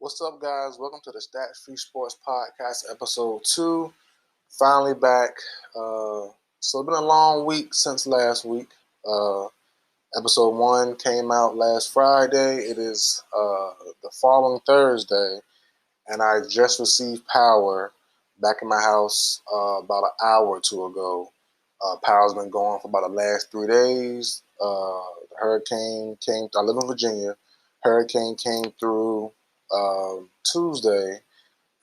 What's up, guys? Welcome to the Stats Free Sports Podcast, episode 2. Finally back. So it's been a long week since last week. Episode 1 came out last Friday. It is the following Thursday, and I just received power back in my house about an hour or two ago. Power's been going for about the last 3 days. The hurricane came. I live in Virginia. Hurricane came through Tuesday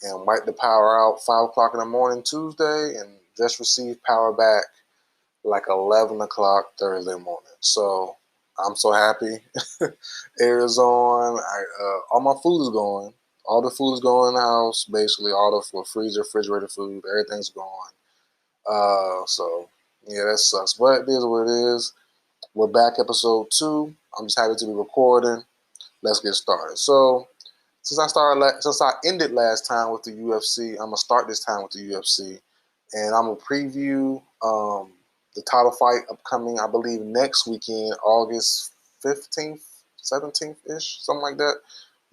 and wiped the power out 5 o'clock in the morning Tuesday, and just received power back like 11 o'clock Thursday morning. So I'm so happy. Air is on. All my food is going. All the food is going in the house. Basically, all the freezer, refrigerator food, everything's gone. So yeah, that sucks. But it is what it is. We're back, episode 2. I'm just happy to be recording. Let's get started. So since I ended last time with the UFC, I'm gonna start this time with the UFC, and I'm gonna preview the title fight upcoming, I believe, next weekend, August 15th, 17th ish, something like that.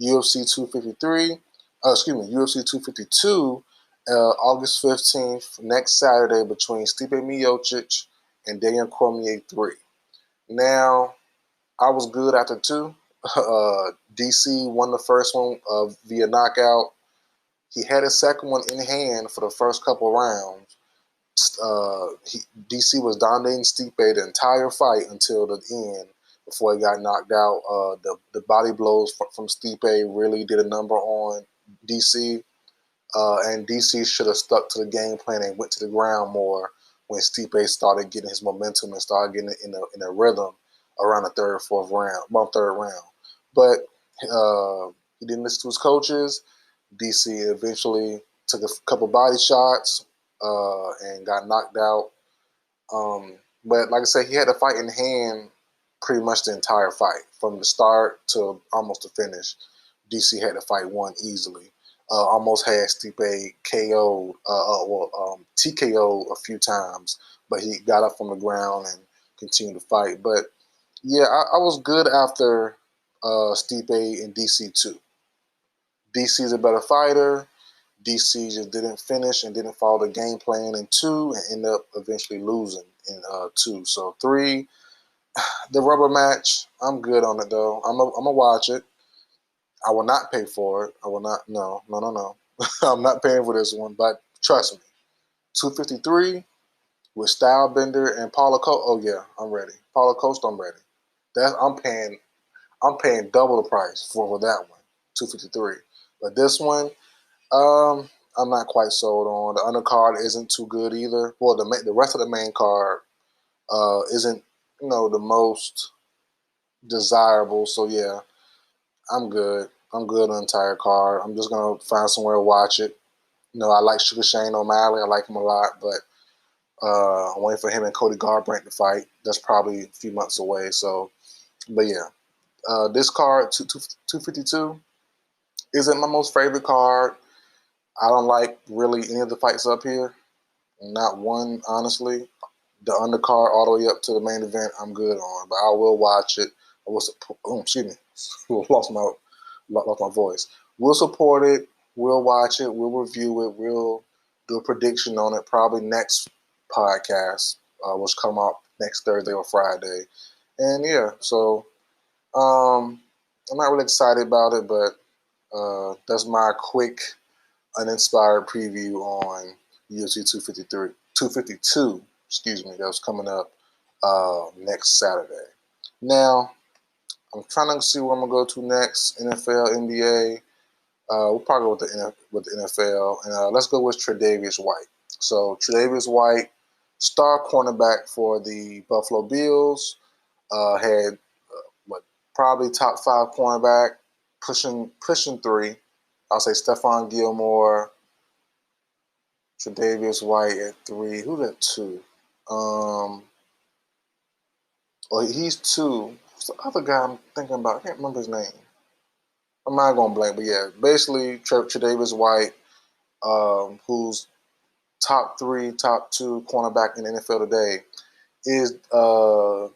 UFC 253. UFC 252. August 15th, next Saturday, between Stipe Miotic and Cormier 3. Now, I was good after 2. DC won the first one via knockout. He had a second one in hand for the first couple rounds. DC was dominating Stipe the entire fight until the end before he got knocked out. The body blows from Stipe really did a number on DC. And DC should have stuck to the game plan and went to the ground more when Stipe started getting his momentum and started getting in a rhythm around the third round. But he didn't listen to his coaches. DC eventually took a couple body shots and got knocked out. But like I said, he had the fight in hand pretty much the entire fight. From the start to almost the finish, DC had the fight won easily. Almost had Stipe KO'd, TKO'd a few times, but he got up from the ground and continued to fight. But yeah, I was good after Stipe and DC too. DC's a better fighter. DC just didn't finish and didn't follow the game plan in 2 and ended up eventually losing in 2. So 3, the rubber match, I'm good on it though. I'm gonna watch it. I will not pay for it. I will not. No. I'm not paying for this one. But trust me, 253 with Stylebender and Paulo Costa. Oh yeah, I'm ready. Paulo Costa, I'm ready. I'm paying double the price for that one, 253. But this one, I'm not quite sold on. The undercard isn't too good either. Well, the rest of the main card isn't the most desirable. So yeah, I'm good. I'm good on the entire card. I'm just gonna find somewhere to watch it. I like Sugar Shane O'Malley. I like him a lot, but I'm waiting for him and Cody Garbrandt to fight. That's probably a few months away. So, but yeah, this card 252 isn't my most favorite card. I don't like really any of the fights up here. Not one, honestly. The undercard all the way up to the main event, I'm good on, but I will watch it. Excuse me, lost my voice. We'll support it. We'll watch it. We'll review it. We'll do a prediction on it probably next podcast, which come out next Thursday or Friday. And yeah, so I'm not really excited about it, but that's my quick, uninspired preview on UFC 252. Excuse me, that's coming up next Saturday. Now, I'm trying to see where I'm gonna go to next. NFL, NBA. We'll probably go with the NFL, and let's go with Tre'Davious White. So Tre'Davious White, star cornerback for the Buffalo Bills, had probably top 5 cornerback, pushing 3. I'll say Stephon Gilmore, Tre'Davious White at 3. Who's at 2? He's 2. Who's the other guy I'm thinking about? I can't remember his name. I'm not going to blank, but yeah, basically Tre'Davious White, who's top 3, top 2 cornerback in the NFL today, is on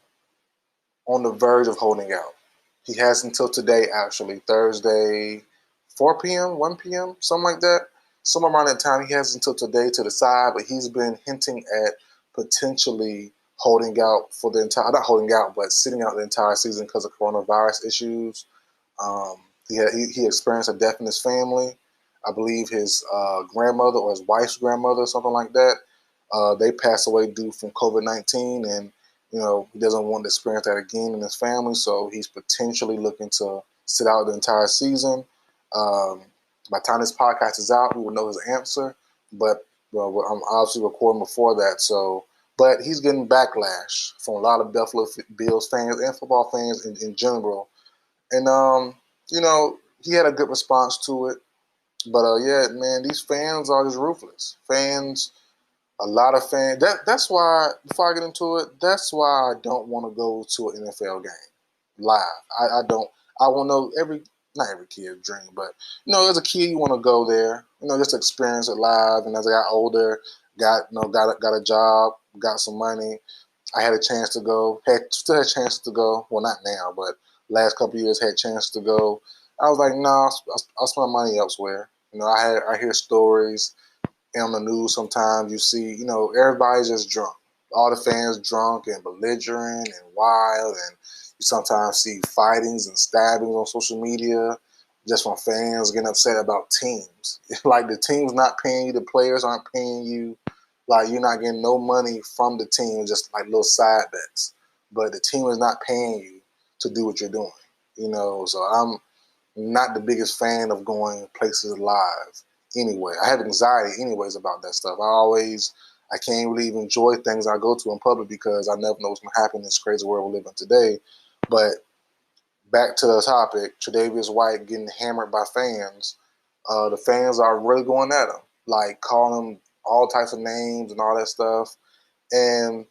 the verge of holding out. He has until today, actually, Thursday, 4 p.m., 1 p.m., something like that. Somewhere around that time. He has until today to decide, but he's been hinting at potentially holding out for the entire, not holding out, but sitting out the entire season because of coronavirus issues. Um, he experienced a death in his family. I believe his grandmother or his wife's grandmother, something like that. They passed away due from COVID-19, and he doesn't want to experience that again in his family. So he's potentially looking to sit out the entire season. By the time this podcast is out, we will know his answer. But I'm obviously recording before that, so. But he's getting backlash from a lot of Buffalo Bills fans and football fans in general. And, he had a good response to it. But, yeah, man, these fans are just ruthless. Fans, a lot of fans. That's why, before I get into it, that's why I don't want to go to an NFL game live. I don't. I want to know not every kid's dream, but, as a kid, you want to go there, just experience it live. And as I got older, got a job, got some money, I had a chance to go. Still had a chance to go. Well, not now, but last couple of years had a chance to go. I was like, nah, I'll spend my money elsewhere. I hear stories on the news. Sometimes you see, everybody's just drunk. All the fans drunk and belligerent and wild, and you sometimes see fightings and stabbings on social media just from fans getting upset about teams. Like the team's not paying you, the players aren't paying you. Like you're not getting no money from the team, just like little side bets. But the team is not paying you to do what you're doing. So I'm not the biggest fan of going places live anyway. I have anxiety anyways about that stuff. I can't really even enjoy things I go to in public because I never know what's going to happen in this crazy world we live in today. But back to the topic, Tre'Davious White getting hammered by fans. The fans are really going at him, like calling him all types of names and all that stuff. And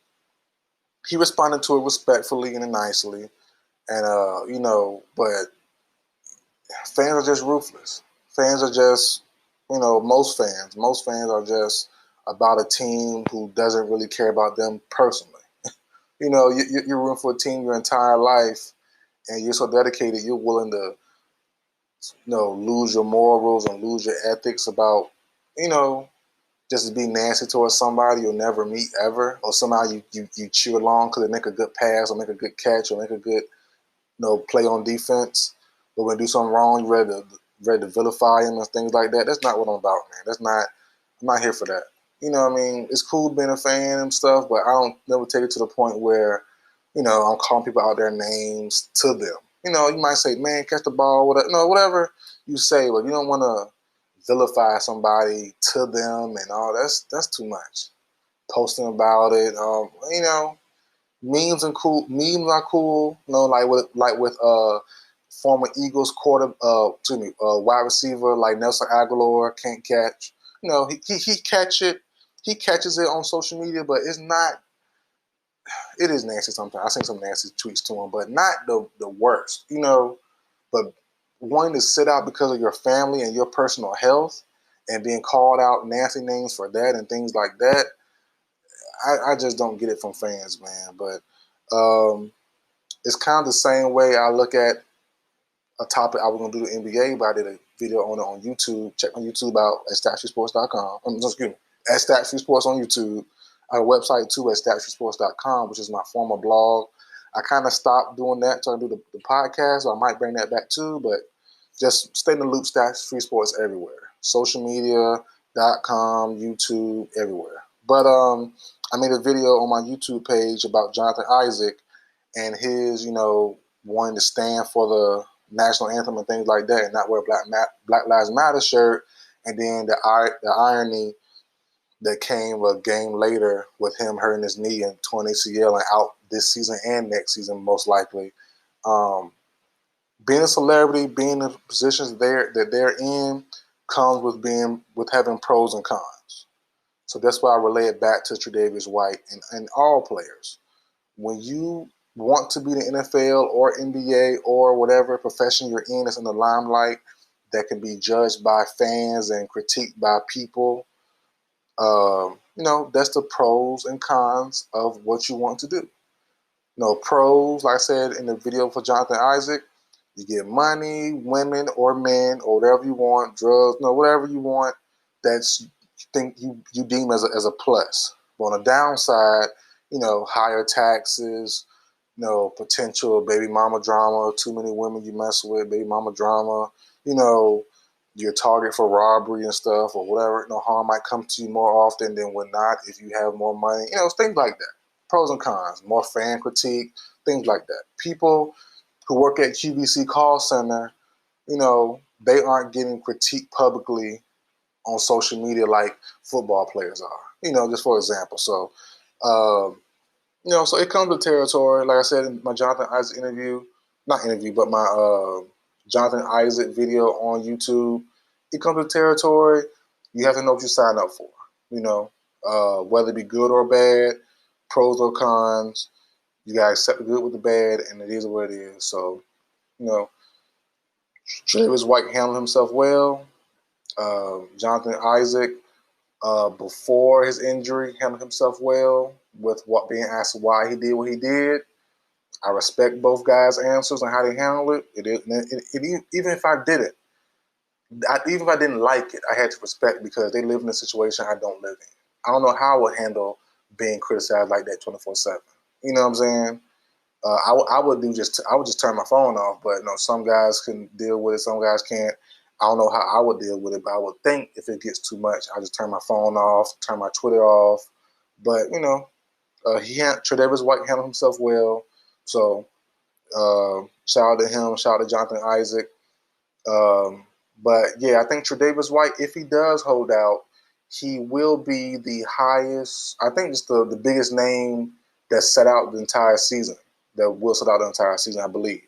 he responded to it respectfully and nicely. And, but fans are just ruthless. Fans are just, most fans are just about a team who doesn't really care about them personally. You're rooting for a team your entire life, and you're so dedicated, you're willing to, lose your morals and lose your ethics about, just to be nasty towards somebody you'll never meet ever, or somehow you cheer along because they make a good pass or make a good catch or make a good, play on defense. But when they do something wrong, you're ready to vilify him and things like that. That's not what I'm about, man. I'm not here for that. What I mean? It's cool being a fan and stuff, but I don't never take it to the point where, I'm calling people out their names to them. You might say, man, catch the ball, whatever. Whatever you say, but you don't want to vilify somebody to them and all. That's too much. Posting about it, memes are cool. Like with former Eagles wide receiver like Nelson Aguilar can't catch. He catches it on social media, but it's not. It is nasty sometimes. I seen some nasty tweets to him, but not the worst. But wanting to sit out because of your family and your personal health and being called out nasty names for that and things like that, I just don't get it from fans, man. But it's kind of the same way I look at a topic I was going to do the NBA, but I did a video on it on YouTube. Check my YouTube out at statstreetsports.com. Excuse me, at StatStreetSports on YouTube. I have a website too at statstreetsports.com, which is my former blog. I kind of stopped doing that so I do the podcast, so I might bring that back too, but just stay in the loop, Stats Free Sports everywhere. Social media.com, YouTube, everywhere. But I made a video on my YouTube page about Jonathan Isaac and his, wanting to stand for the national anthem and things like that and not wear Black Lives Matter shirt. And then the irony that came a game later with him hurting his knee and torn ACL and out this season and next season most likely. Being a celebrity, being in the positions that they're in comes with having pros and cons. So that's why I relay it back to Tre'Davious White and all players. When you want to be the NFL or NBA or whatever profession you're in that's in the limelight that can be judged by fans and critiqued by people, that's the pros and cons of what you want to do. Pros, like I said in the video for Jonathan Isaac, You get money, women or men, or whatever you want, drugs, whatever you want that's you deem as a plus. But on the downside, higher taxes, potential baby mama drama, too many women you mess with, baby mama drama, you're a target for robbery and stuff or whatever. Harm might come to you more often than when not if you have more money. Things like that. Pros and cons, more fan critique, things like that. People who work at QVC call center, they aren't getting critiqued publicly on social media like football players are. Just for example. So, so it comes with territory. Like I said in my Jonathan Isaac interview, not interview, but my Jonathan Isaac video on YouTube, it comes with territory. You have to know what you sign up for. Whether it be good or bad, pros or cons. You gotta accept the good with the bad, and it is what it is. So, you know, Travis White handled himself well. Jonathan Isaac, before his injury, handled himself well with what being asked why he did what he did. I respect both guys' answers on how they handle it. Even if I didn't, even if I didn't like it, I had to respect because they live in a situation I don't live in. I don't know how I would handle being criticized like that 24/7. You know what I'm saying? I would just turn my phone off. But some guys can deal with it, some guys can't. I don't know how I would deal with it, but I would think if it gets too much, I just turn my phone off, turn my Twitter off. But Tre'Davious White handled himself well, so shout out to him, shout out to Jonathan Isaac. But yeah, I think Tre'Davious White, if he does hold out, he will be the highest. I think it's the biggest name that set out the entire season. That will set out the entire season, I believe.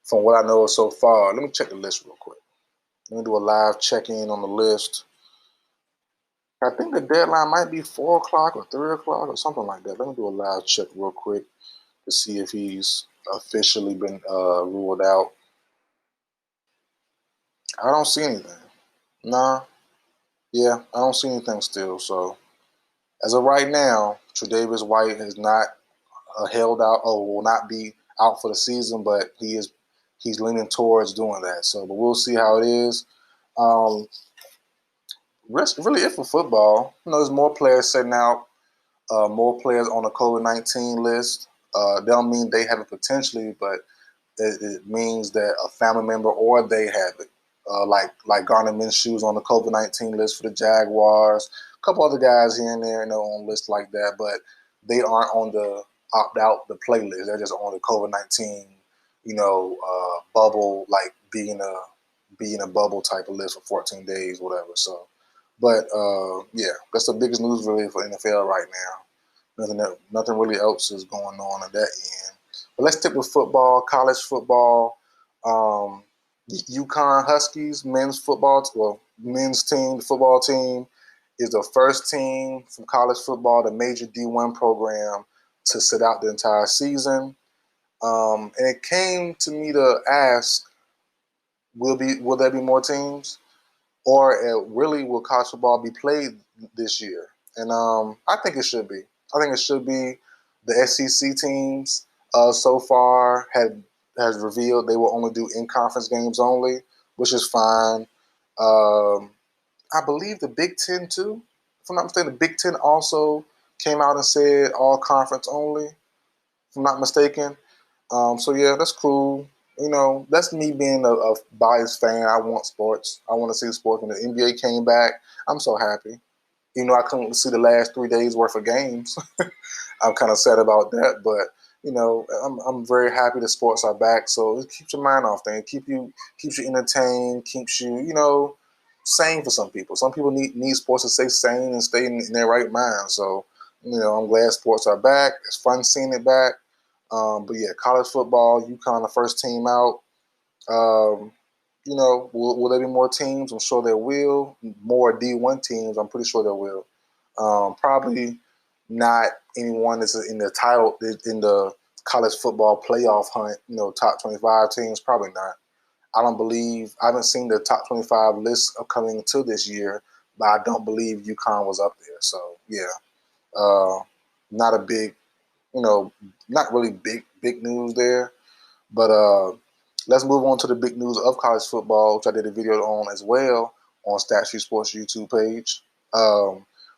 From what I know so far, let me check the list real quick. Let me do a live check-in on the list. I think the deadline might be 4 o'clock or 3 o'clock or something like that. Let me do a live check real quick to see if he's officially been ruled out. I don't see anything. Nah. Yeah, I don't see anything still. So as of right now, Tre'Davious White has not held out or will not be out for the season, but he's leaning towards doing that. So, but we'll see how it is. Really, it for football. There's more players sitting out, more players on the COVID-19 list. Don't mean they have it potentially, but it means that a family member or they have it. Like Garner Minshew's on the COVID-19 list for the Jaguars. A couple other guys here and there, on lists like that, but they aren't on the opt-out, the playlist. They're just on the COVID-19, bubble, like being a bubble type of list for 14 days, whatever. So, but yeah, that's the biggest news really for NFL right now. Nothing really else is going on at that end. But let's stick with football, college football. UConn Huskies men's team, the football team, is the first team from college football, the major D1 program, to sit out the entire season. And it came to me to ask, will there be more teams? Or really will college football be played this year? And I think it should be. I think it should be. The SEC teams so far has revealed they will only do in-conference games only, which is fine. I believe the Big Ten too. If I'm not mistaken, the Big Ten also came out and said all conference only. If I'm not mistaken. So yeah, that's cool. That's me being a biased fan. I want sports. I want to see sports. When the NBA came back, I'm so happy. I couldn't see the last 3 days worth of games. I'm kind of sad about that, but I'm very happy the sports are back. So it keeps your mind off things, keeps you entertained, keeps you sane for some people. Some people need sports to stay sane and stay in their right mind. So I'm glad sports are back. It's fun seeing it back. But yeah, college football, UConn, the first team out. Will there be more teams? I'm sure there will. More D1 teams, I'm pretty sure there will. Probably not anyone that's in the title, in the college football playoff hunt, top 25 teams, probably not. I haven't seen the top 25 list coming to this year, but I don't believe UConn was up there. So yeah, not a big, not really big news there. But let's move on to the big news of college football, which I did a video on as well on Stat Street Sports YouTube page,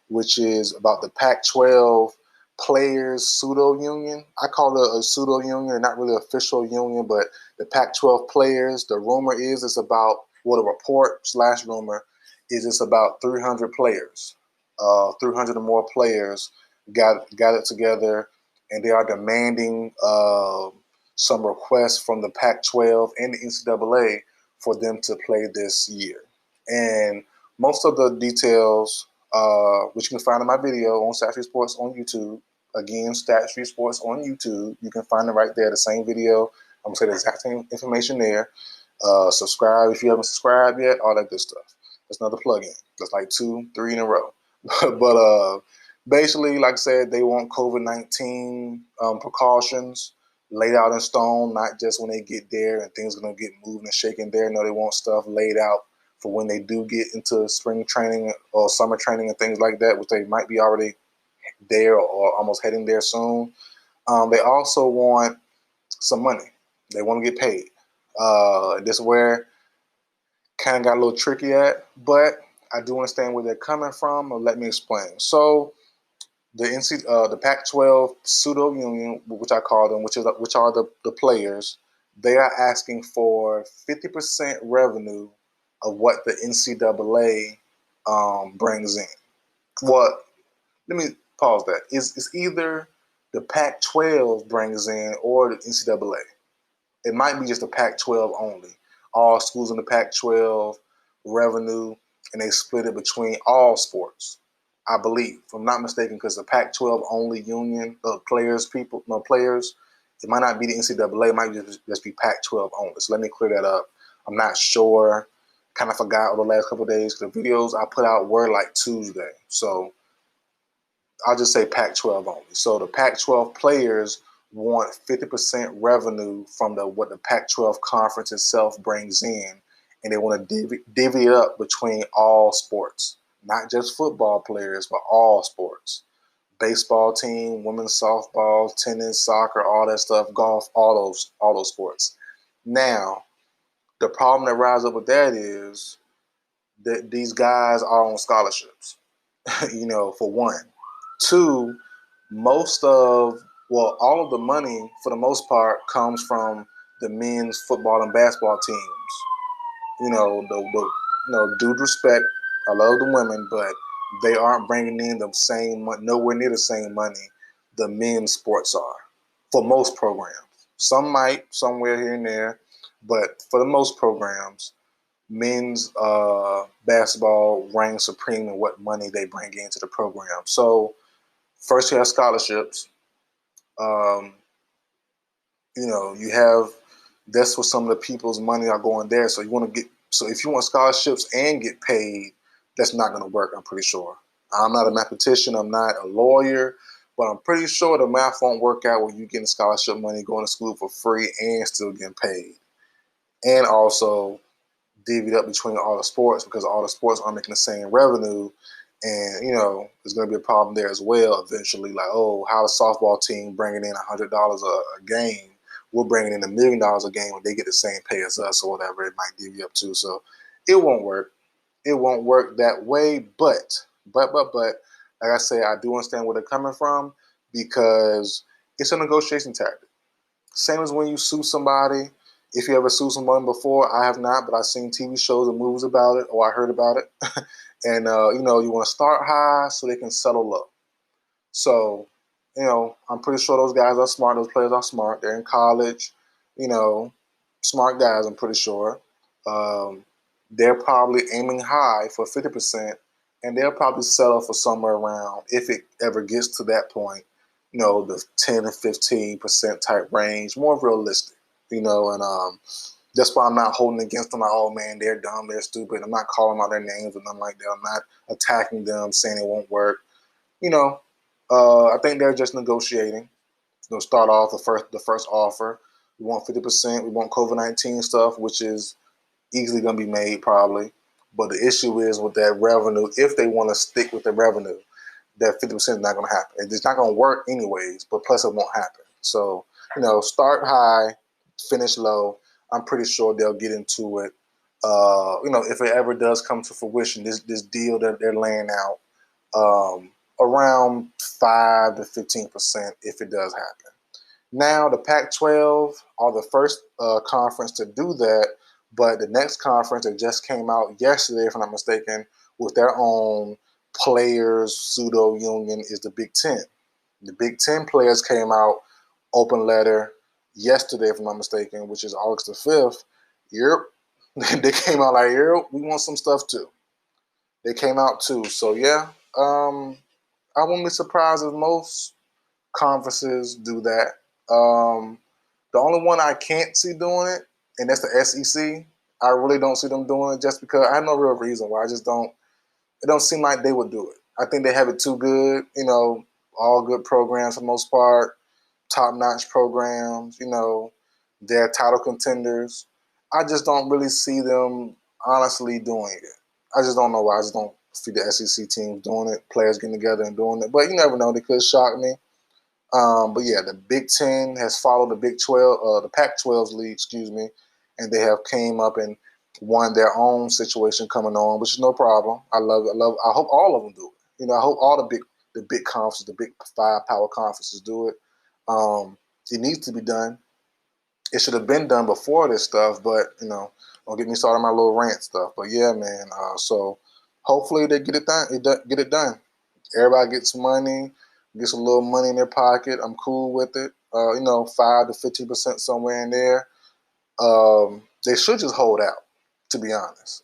which is about the Pac-12 players pseudo union. I call it a pseudo union, not really official union, but the Pac-12 players. The rumor is it's about, well, the report / rumor is it's about 300 players, 300 or more players gathered together, and they are demanding some requests from the Pac-12 and the NCAA for them to play this year. And most of the details, which you can find in my video on Stat Street Sports on YouTube. Again, Stat Street Sports on YouTube. You can find it right there, the same video. I'm going to say the exact same information there. Subscribe if you haven't subscribed yet, all that good stuff. That's another plug-in. That's like 2, 3 in a row. But basically, like I said, they want COVID-19 precautions laid out in stone, not just when they get there and things are going to get moved and shaken there. No, they want stuff laid out for when they do get into spring training or summer training and things like that, which they might be already there or almost heading there soon. They also want some money. They want to get paid. This is where kind of got a little tricky at, but I do understand where they're coming from. Let me explain. So the Pac-12 pseudo union, which I call them, which are the players, they are asking for 50% revenue of what the NCAA brings in. Well, let me pause that. It's either the Pac-12 brings in or the NCAA. It might be just the Pac-12 only. All schools in the Pac-12 revenue, and they split it between all sports, I believe, if I'm not mistaken, because the Pac-12 only union of players, it might not be the NCAA. It might just be Pac-12 only. So let me clear that up. I'm not sure. Kind of forgot over the last couple of days. The videos I put out were like Tuesday. So I'll just say Pac-12 only. So the Pac-12 players want 50% revenue from what the Pac-12 conference itself brings in, and they want to divvy it up between all sports, not just football players, but all sports. Baseball team, women's softball, tennis, soccer, all that stuff, golf, all those sports. Now, the problem that rises up with that is that these guys are on scholarships, for one. Two, all of the money, for the most part, comes from the men's football and basketball teams. Due respect, I love the women, but they aren't bringing in the same, nowhere near the same money the men's sports are for most programs. Some might, somewhere here and there, but for the most programs, men's basketball reigns supreme in what money they bring into the program. So first you have scholarships. You have, that's where some of the people's money are going there. So if you want scholarships and get paid, that's not going to work, I'm pretty sure. I'm not a mathematician, I'm not a lawyer, but I'm pretty sure the math won't work out where you getting scholarship money, going to school for free, and still getting paid. And also divvied up between all the sports, because all the sports aren't making the same revenue. And, there's going to be a problem there as well eventually. Like, how is softball team bringing in $100 a game? We're bringing in $1 million a game when they get the same pay as us or whatever it might divvy up to. So it won't work. It won't work that way. But, like I say, I do understand where they're coming from, because it's a negotiation tactic. Same as when you sue somebody. If you ever sued someone before, I have not, but I've seen TV shows and movies about it, or I heard about it. And, you want to start high so they can settle low. So, I'm pretty sure those guys are smart. Those players are smart. They're in college, smart guys, I'm pretty sure. They're probably aiming high for 50%, and they'll probably settle for somewhere around, if it ever gets to that point, the 10 and 15% type range, more realistic, and that's why I'm not holding against them like, oh man, they're dumb, they're stupid. I'm not calling out their names or nothing like that. I'm not attacking them, saying it won't work. I think they're just negotiating. Start off the first offer. We want 50%. We want COVID-19 stuff, which is easily going to be made probably. But the issue is with that revenue, if they want to stick with the revenue, that 50% is not going to happen. It's not going to work anyways, but plus it won't happen. So, start high, finish low. I'm pretty sure they'll get into it. If it ever does come to fruition, this deal that they're laying out, around 5 to 15% if it does happen. Now, the Pac-12 are the first conference to do that, but the next conference that just came out yesterday, if I'm not mistaken, with their own players pseudo union is the Big Ten. The Big Ten players came out open letter yesterday, if I'm not mistaken, which is August the 5th. Europe, they came out like, Europe, we want some stuff too. They came out too. So yeah, I wouldn't be surprised if most conferences do that. The only one I can't see doing it, and that's the SEC. I really don't see them doing it just because I have no real reason why. I just don't. It don't seem like they would do it. I think they have it too good. All good programs for the most part, top-notch programs. They're title contenders. I just don't really see them honestly doing it. I just don't know why. I just don't see the SEC teams doing it, players getting together and doing it. But you never know. They could shock me. But yeah, the Big Ten has followed the Big 12, the Pac-12's lead, and they have came up and won their own situation coming on, which is no problem. I hope all of them do it. I hope all the big conferences, the big 5 power conferences do it. It needs to be done. It should have been done before this stuff, but don't get me started on my little rant stuff. But yeah, man. So hopefully they get it done. Get it done. Everybody gets money, gets a little money in their pocket. I'm cool with it. 5 to 15% somewhere in there. They should just hold out, to be honest.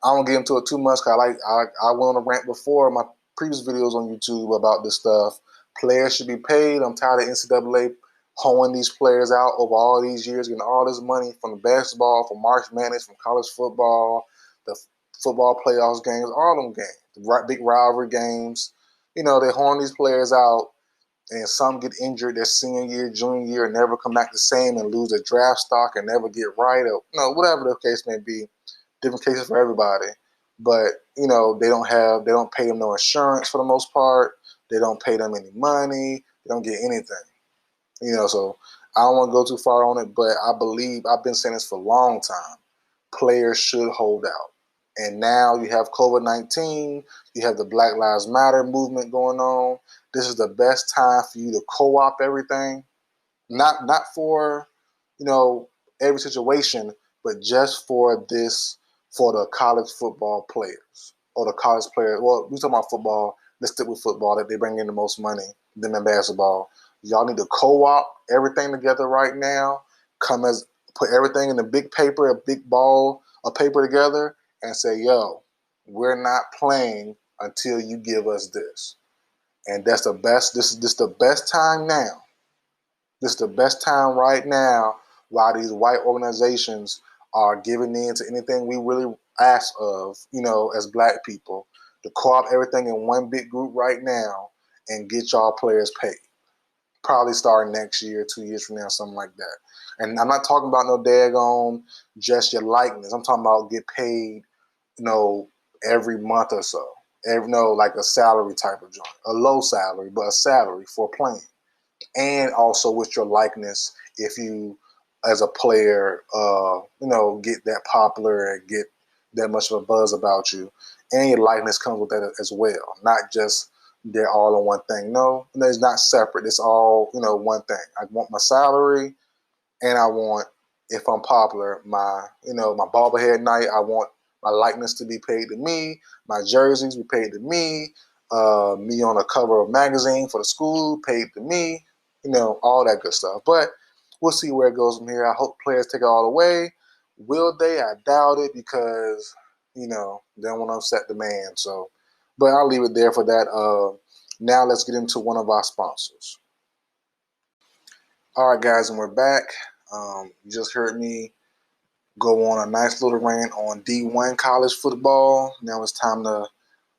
I don't get into it too much because I went on a rant before in my previous videos on YouTube about this stuff. Players should be paid. I'm tired of NCAA hoeing these players out over all these years, getting all this money from the basketball, from March Madness, from college football, the football playoffs games, all them games, the big rivalry games. They horn these players out, and some get injured their senior year, junior year, and never come back the same and lose their draft stock and never get right, or whatever the case may be. Different cases for everybody. But they don't pay them no insurance for the most part. They don't pay them any money. They don't get anything. So I don't want to go too far on it, but I believe I've been saying this for a long time. Players should hold out. And now you have COVID-19, you have the Black Lives Matter movement going on. This is the best time for you to co-op everything. Not for, every situation, but just for the college football players or the college players. Well, we talking about football. Let's stick with football. That they bring in the most money than in basketball. Y'all need to co-op everything together right now. Put everything in a big paper, a big ball of paper together, and say, yo, we're not playing until you give us this. And that's the best. This is the best time now. This is the best time right now while these white organizations are giving in to anything we really ask of, as black people, to co-op everything in one big group right now and get y'all players paid. Probably starting next year, 2 years from now, something like that. And I'm not talking about no daggone just your likeness. I'm talking about get paid, every month or so. Like a salary type of joint. A low salary, but a salary for playing. And also with your likeness, if you, as a player, get that popular and get that much of a buzz about you. And your likeness comes with that as well. Not just they're all in one thing. No, it's not separate. It's all, one thing. I want my salary, and I want, if I'm popular, my bobblehead night. I want my likeness to be paid to me, my jerseys be paid to me, me on a cover of a magazine for the school paid to me, all that good stuff. But we'll see where it goes from here. I hope players take it all away. Will they? I doubt it because, they don't want to upset the man. So, but I'll leave it there for that. Now let's get into one of our sponsors. All right, guys, and we're back. You just heard me go on a nice little rant on D1 college football. Now it's time to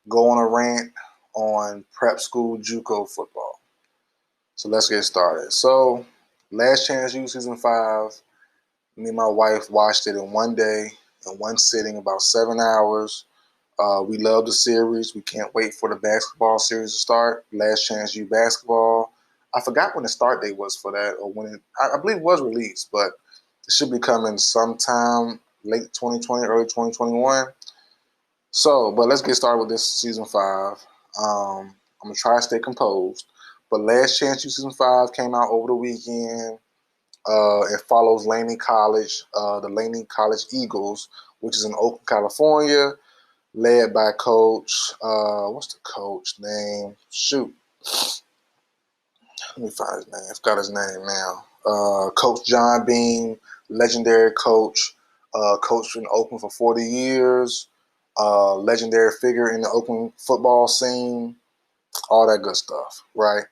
go on a rant on prep school JUCO football. So let's get started. So Last Chance U Season 5, me and my wife watched it in one day, in one sitting, about 7 hours. We love the series. We can't wait for the basketball series to start. Last Chance U basketball. I forgot when the start date was for that, or when I believe it was released, but It should be coming sometime late 2020, early 2021. So, but let's get started with this season 5. I'm gonna try to stay composed. But Last Chance U season 5 came out over the weekend. It follows Laney College, the Laney College Eagles, which is in Oakland, California, led by Coach. What's the coach name? Shoot, let me find his name. I forgot his name now. Coach John Bean, legendary coach. Coached in Oakland for 40 years. Legendary figure in the Oakland football scene. All that good stuff, right?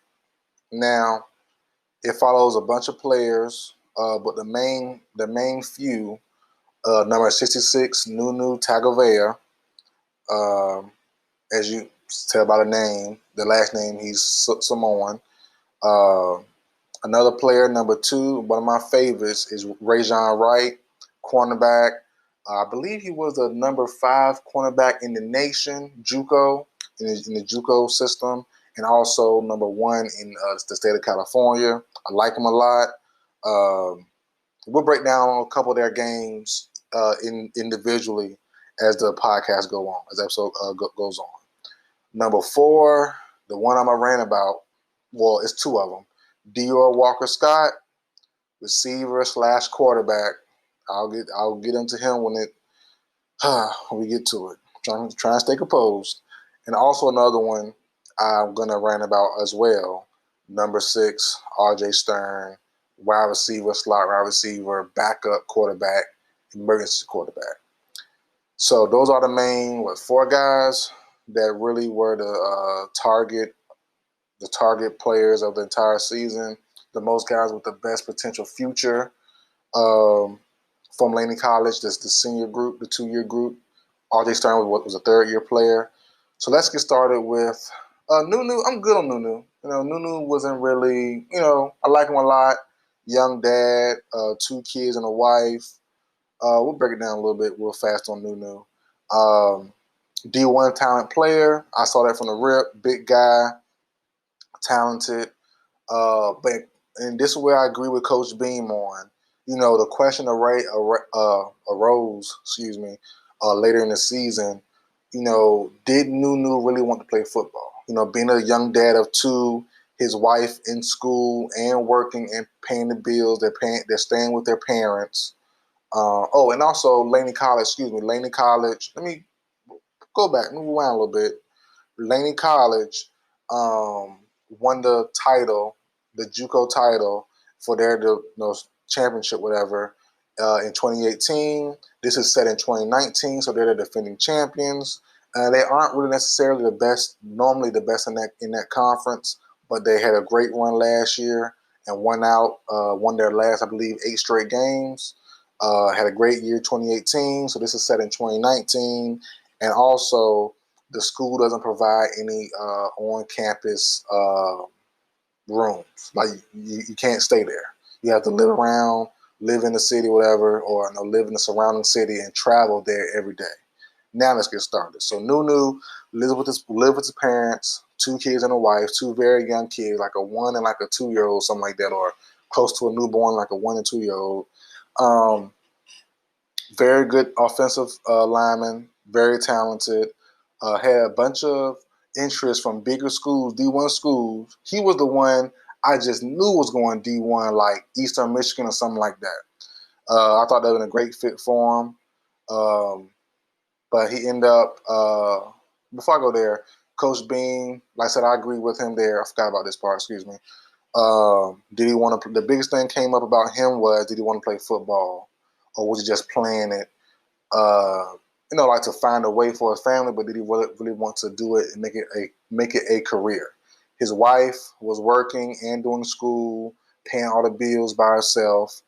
Now, it follows a bunch of players, but the main few, number 66, Nunu Tagovailoa, as you tell by the name, the last name, he's Samoan. Uh, Another player, number 2, one of my favorites, is Rajon Wright, cornerback. I believe he was the number 5 cornerback in the nation, JUCO, in the JUCO system, and also number 1 in the state of California. I like him a lot. We'll break down a couple of their games individually as the podcast as the episode goes on. Number 4, the one I'm going to rant about, well, it's 2 of them. Dior Walker-Scott, receiver / quarterback. I'll get into him when we get to it. Trying to stay composed. And also another one I'm gonna rant about as well. Number 6, RJ Stern, wide receiver, slot wide receiver, backup quarterback, emergency quarterback. So those are the main 4 guys that really were the target players of the entire season, the most guys with the best potential future from Laney College. That's the senior group, the 2-year group. RJ Stern was a 3rd-year player. So let's get started with Nunu. I'm good on Nunu. Nunu wasn't really, I like him a lot. Young dad, 2 kids and a wife. We'll break it down a little bit real fast on Nunu. D1 talent player. I saw that from the rip. Big guy, talented. And this is where I agree with Coach Beam on. The question arose, later in the season. Did Nunu really want to play football? Being a young dad of 2, his wife in school and working and paying the bills. They're staying with their parents. And also Laney College. Laney College. Let me go back, move around a little bit. Laney College won the title, the JUCO title, for their championship, whatever, in 2018. This is set in 2019, so they're the defending champions. They aren't really necessarily normally the best in that conference, but they had a great run last year and won their last, I believe, 8 straight games. Had a great year 2018, so this is set in 2019. And also, the school doesn't provide any on-campus rooms. Like, you can't stay there. You have to live in the city, whatever, or live in the surrounding city and travel there every day. Now let's get started. So Nunu lives with his parents, 2 kids and a wife, 2 very young kids, like a 1 and like a 2-year-old, something like that, or close to a newborn, like a 1 and 2-year-old. Very good offensive lineman, very talented. Had a bunch of interest from bigger schools, D1 schools. He was the one I just knew was going D1, like Eastern Michigan or something like that. I thought that was a great fit for him. But he ended up, before I go there, Coach Bean, like I said, I agree with him there. I forgot about this part, excuse me. Did he want to? The biggest thing came up about him was, did he want to play football, or was he just playing it? Like to find a way for his family, but did he really want to do it and make it a career? His wife was working and doing school, paying all the bills by herself.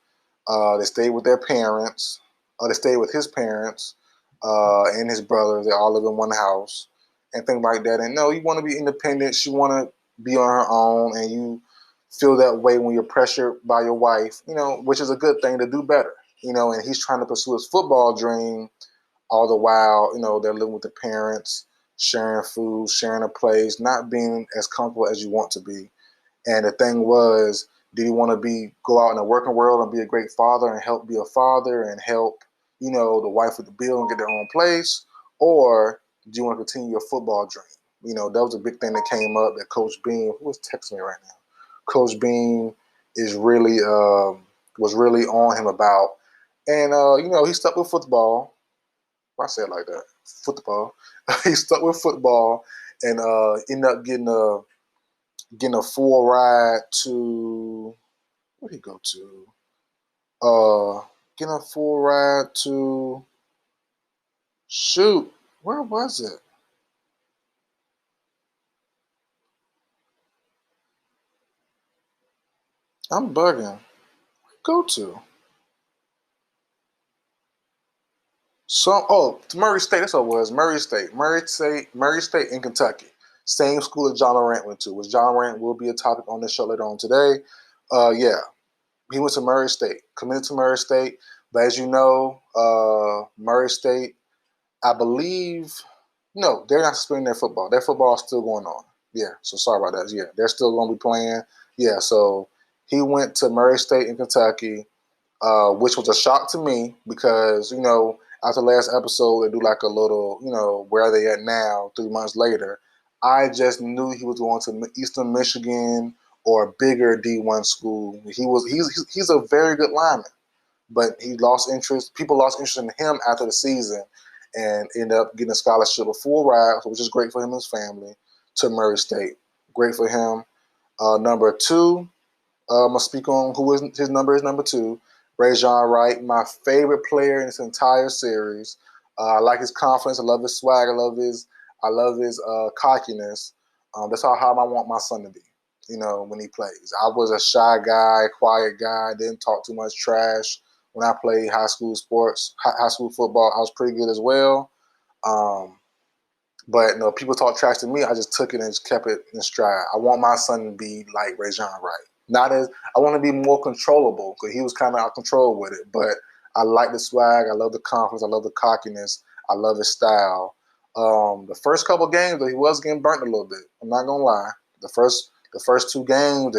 They stayed with their parents. They stayed with his parents and his brothers. They all live in one house and things like that. And no, you want to be independent. She want to be on her own, and you feel that way when you're pressured by your wife, which is a good thing to do better, and he's trying to pursue his football dream all the while, they're living with the parents, sharing food, sharing a place, not being as comfortable as you want to be. And the thing was, Did he want to go out in the working world and be a great father and help be a father and help, the wife with the bill and get their own place? Or do you want to continue your football dream? That was a big thing that came up that Coach Beam, who was texting me right now, Coach Beam is really was really on him about. And, he stuck with football. Why I say it like that? Football. He stuck with football and ended up getting a full ride to, where did he go to? Getting a full ride to, shoot, where was it? I'm bugging. Go to. To Murray State. That's what it was. Murray State in Kentucky. Same school that John Morant went to. Which John Morant will be a topic on this show later on today. Yeah, he went to Murray State, committed to Murray State. But as you know, Murray State, I believe, no, they're not suspending their football. Their football is still going on. Yeah, so sorry about that. Yeah, they're still going to be playing. Yeah, so he went to Murray State in Kentucky, which was a shock to me because, after the last episode, they do like a little, where are they at now, 3 months later. I just knew he was going to Eastern Michigan or a bigger D1 school. He's a very good lineman, but he lost interest. People lost interest in him after the season and ended up getting a scholarship, a full ride, which is great for him and his family, to Murray State. Great for him. Number two, I'm going to speak on who is his number is number 2. Rajon Wright, my favorite player in this entire series. I like his confidence. I love his swag. I love his cockiness. That's how I want my son to be, when he plays. I was a shy guy, quiet guy, didn't talk too much trash. When I played high school sports, high school football, I was pretty good as well. But people talk trash to me. I just took it and just kept it in stride. I want my son to be like Rajon Wright. Not as I want to be more controllable because he was kind of out of control with it. But I like the swag. I love the confidence. I love the cockiness. I love his style. The first couple games, though, he was getting burnt a little bit. I'm not gonna lie. The first 2 games,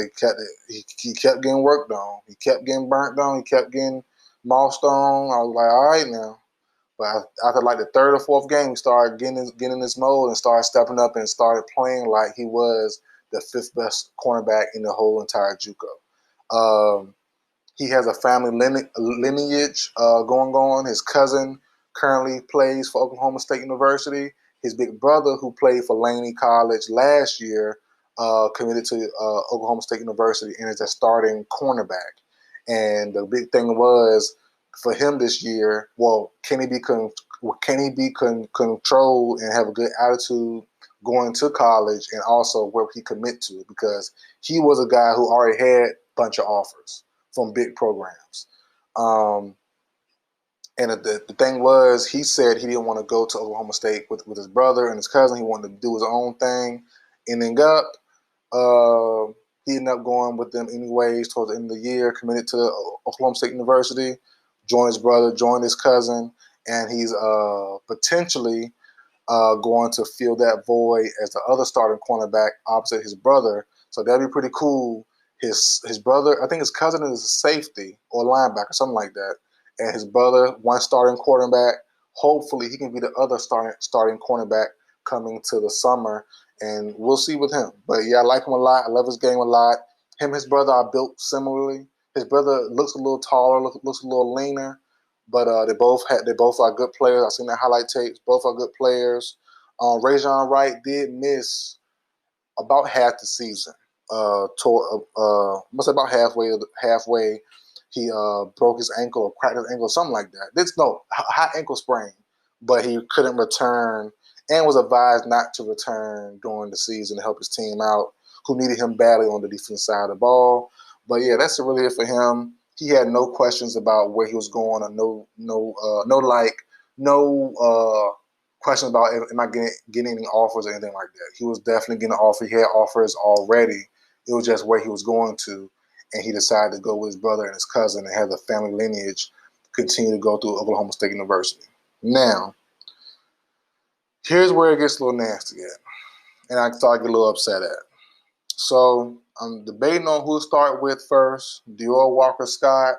he kept getting worked on. He kept getting burnt on. He kept getting mossed on. I was like, all right now. But after like the 3rd or 4th game, he started getting in this mode and started stepping up and started playing like he was the 5th best cornerback in the whole entire JUCO. He has a family lineage going on. His cousin currently plays for Oklahoma State University. His big brother, who played for Laney College last year, committed to Oklahoma State University and is a starting cornerback. And the big thing was for him this year, well, can he be controlled and have a good attitude going to college, and also where he commit to, because he was a guy who already had a bunch of offers from big programs. And the thing was, he said he didn't want to go to Oklahoma State with his brother and his cousin. He wanted to do his own thing. Ending up, he ended up going with them anyways towards the end of the year, committed to Oklahoma State University, joined his brother, joined his cousin, and he's potentially going to fill that void as the other starting cornerback opposite his brother. So that'd be pretty cool. His brother, I think his cousin is a safety or linebacker, something like that. And his brother, one starting quarterback. Hopefully he can be the other starting cornerback coming to the summer. And we'll see with him. But yeah, I like him a lot. I love his game a lot. Him and his brother are built similarly. His brother looks a little taller, looks a little leaner. But they both are good players. I've seen their highlight tapes. Both are good players. Rajon Wright did miss about half the season. Must about halfway. He broke his ankle or cracked his ankle, something like that. High ankle sprain, but he couldn't return and was advised not to return during the season to help his team out, who needed him badly on the defensive side of the ball. But yeah, that's really it for him. He had no questions about where he was going, or no questions about am I getting any offers or anything like that. He was definitely getting an offer. He had offers already. It was just where he was going to, and he decided to go with his brother and his cousin and have the family lineage continue to go through Oklahoma State University. Now, here's where it gets a little nasty at, and I start to get a little upset at. So I'm debating on who to start with first, Dior Walker-Scott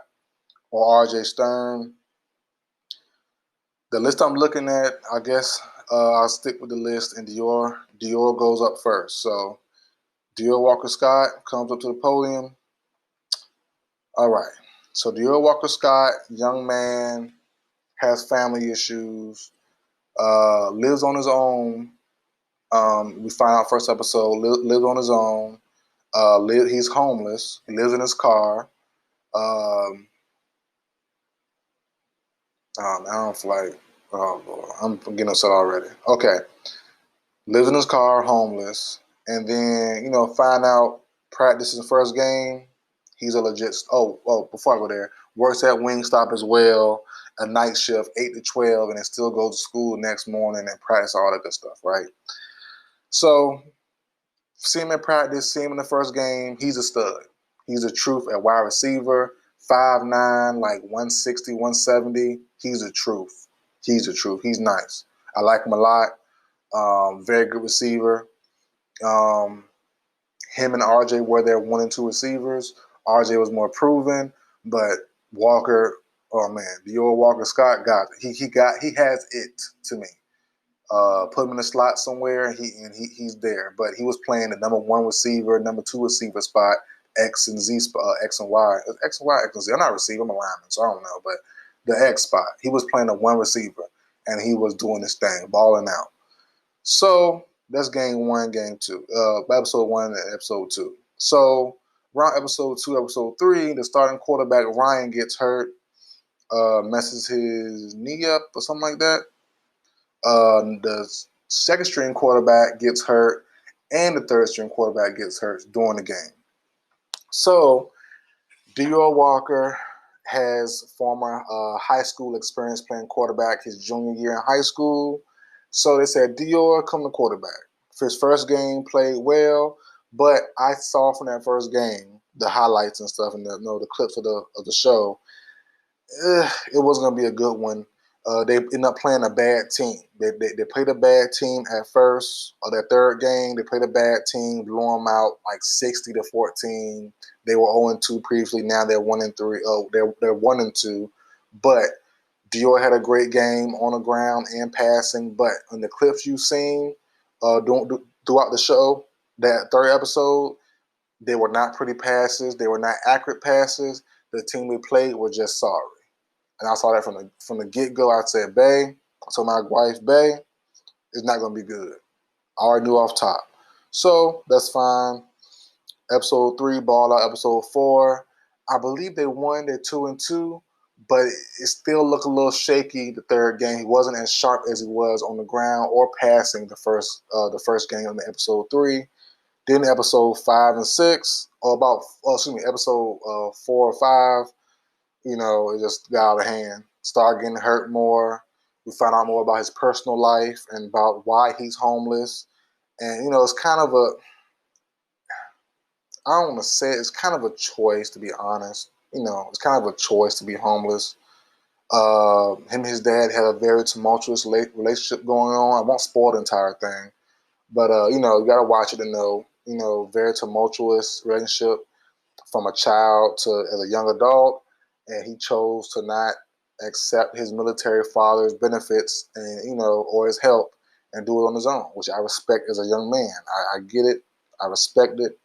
or RJ Stern. The list I'm looking at, I guess I'll stick with the list, and Dior goes up first. So Dior Walker-Scott comes up to the podium. All right. So Dior Walker-Scott, young man, has family issues, lives on his own. We find out first episode, lives on his own. He's homeless. He lives in his car. Um, I don't feel like, oh Lord, I'm getting upset already. Okay. Lives in his car, homeless. And then, find out practices the first game. He's a legit, before I go there, works at Wingstop as well, a night shift, 8 to 12, and then still goes to school the next morning and practice all that good stuff, right? So, see him in practice, see him in the first game, he's a stud. He's a truth at wide receiver, 5'9", like 160, 170. He's a truth. He's a truth. He's nice. I like him a lot. Very good receiver. Him and RJ were their 1 and 2 receivers. RJ was more proven, but Walker, oh man, Dior Walker-Scott got it. He has it to me. Put him in the slot somewhere, and he's there. But he was playing the number 1 receiver, number 2 receiver spot, X and Z spot, X and Y, X and Y, X and Z. I'm not a receiver, I'm a lineman, so I don't know. But the X spot, he was playing the 1 receiver, and he was doing this thing, balling out. So that's game 1, game 2, episode 1 and episode 2. So around episode 2, episode 3, the starting quarterback Ryan gets hurt, messes his knee up or something like that. The second string quarterback gets hurt, and the third string quarterback gets hurt during the game. So Dior Walker has former high school experience playing quarterback his junior year in high school. So they said, Dior, come to quarterback. For his first game, played well, but I saw from that first game the highlights and stuff, and the clips of the show. It wasn't gonna be a good one. They ended up playing a bad team. They played a bad team at first, or their third game. They played a bad team, blew them out like 60-14. They were 0-2 previously. Now they're 1-3. Oh, they're 1-2. But Dior had a great game on the ground and passing. But in the clips you've seen throughout the show, that third episode, they were not pretty passes. They were not accurate passes. The team we played were just sorry. And I saw that from the get-go. I said, Bae, I told my wife, Bae, it's not going to be good. I already knew off top. So that's fine. Episode 3, ball out. Episode 4, I believe they won. They're 2-2, but it still looked a little shaky the third game. He wasn't as sharp as he was on the ground or passing the first game on the episode 3. Then episode 5 and 6, episode 4 or 5, it just got out of hand. Started getting hurt more. We found out more about his personal life and about why he's homeless. And, it's kind of I don't want to say it's kind of a choice, to be honest. It's kind of a choice to be homeless. Him and his dad had a very tumultuous relationship going on. I won't spoil the entire thing. But, you got to watch it to know, very tumultuous relationship from a child to as a young adult. And he chose to not accept his military father's benefits and, or his help and do it on his own, which I respect as a young man. I get it. I respect it.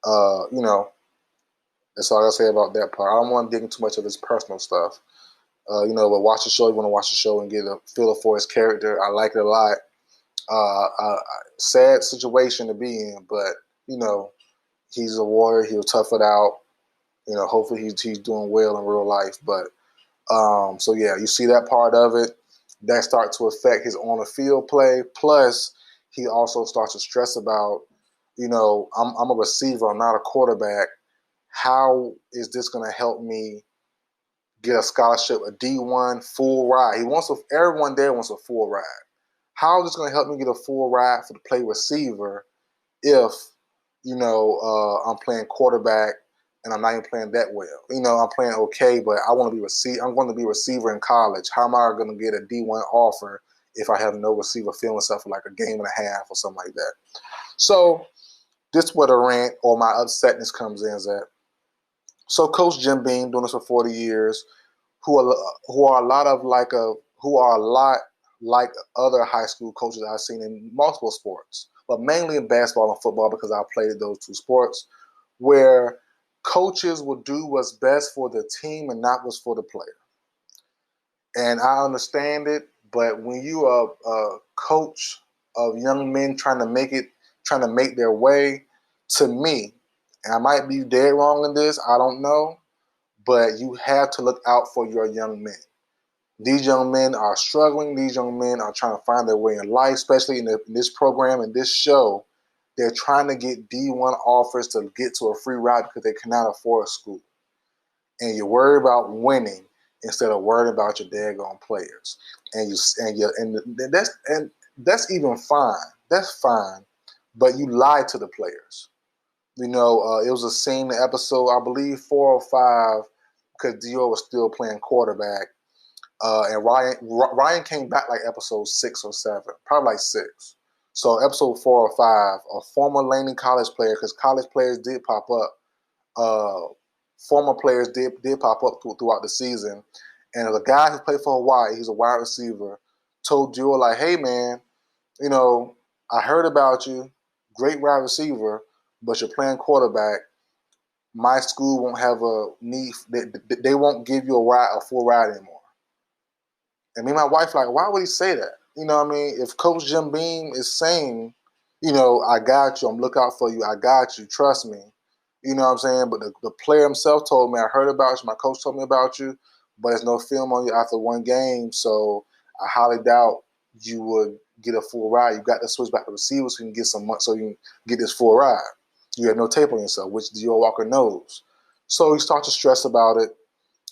That's all I'll say about that part. I don't want to dig into too much of his personal stuff. But watch the show. You want to watch the show and get a feel for his character. I like it a lot. Sad situation to be in, but, he's a warrior. He'll tough it out. Hopefully he's doing well in real life. But so yeah, you see that part of it. That starts to affect his on the field play. Plus, he also starts to stress about, I'm a receiver. I'm not a quarterback. How is this going to help me get a scholarship, a D1 full ride? Everyone there wants a full ride. How is this going to help me get a full ride for the play receiver if, I'm playing quarterback and I'm not even playing that well? I'm playing okay, but I'm going to be a receiver in college. How am I going to get a D1 offer if I have no receiver feeling stuff for like a game and a half or something like that? So this is where the rant or my upsetness comes in. Is that so? Coach Jim Beam doing this for 40 years, who are a lot of who are a lot like other high school coaches I've seen in multiple sports, but mainly in basketball and football because I played those two sports, where coaches will do what's best for the team and not what's for the player. And I understand it, but when you are a coach of young men trying to make their way, to me, and I might be dead wrong in this, I don't know, but you have to look out for your young men. These young men are struggling. These young men are trying to find their way in life, especially in this program and this show. They're trying to get D1 offers to get to a free ride because they cannot afford school. And you're worried about winning instead of worried about your daggone players. And that's even fine. That's fine. But you lied to the players. You know, it was a scene in the episode, I believe 4 or 5, because Dior was still playing quarterback. And Ryan came back like episode 6 or 7, probably like 6. So episode 4 or 5, a former Laney college player, because college players did pop up. Former players did pop up throughout the season. And the guy who played for Hawaii, he's a wide receiver, told Dior like, "Hey man, you know, I heard about you, great wide receiver, but you're playing quarterback. My school won't have a need. They won't give you a full ride anymore." And me and my wife like, why would he say that? You know what I mean? If Coach Jim Beam is saying, you know, I got you, I'm looking out for you, I got you, trust me. You know what I'm saying? But the player himself told me, I heard about you, my coach told me about you, but there's no film on you after one game, so I highly doubt you would get a full ride. You got to switch back to receivers so you can get some money, so you can get this full ride. You have no tape on yourself, which Dior Walker knows. So he starts to stress about it,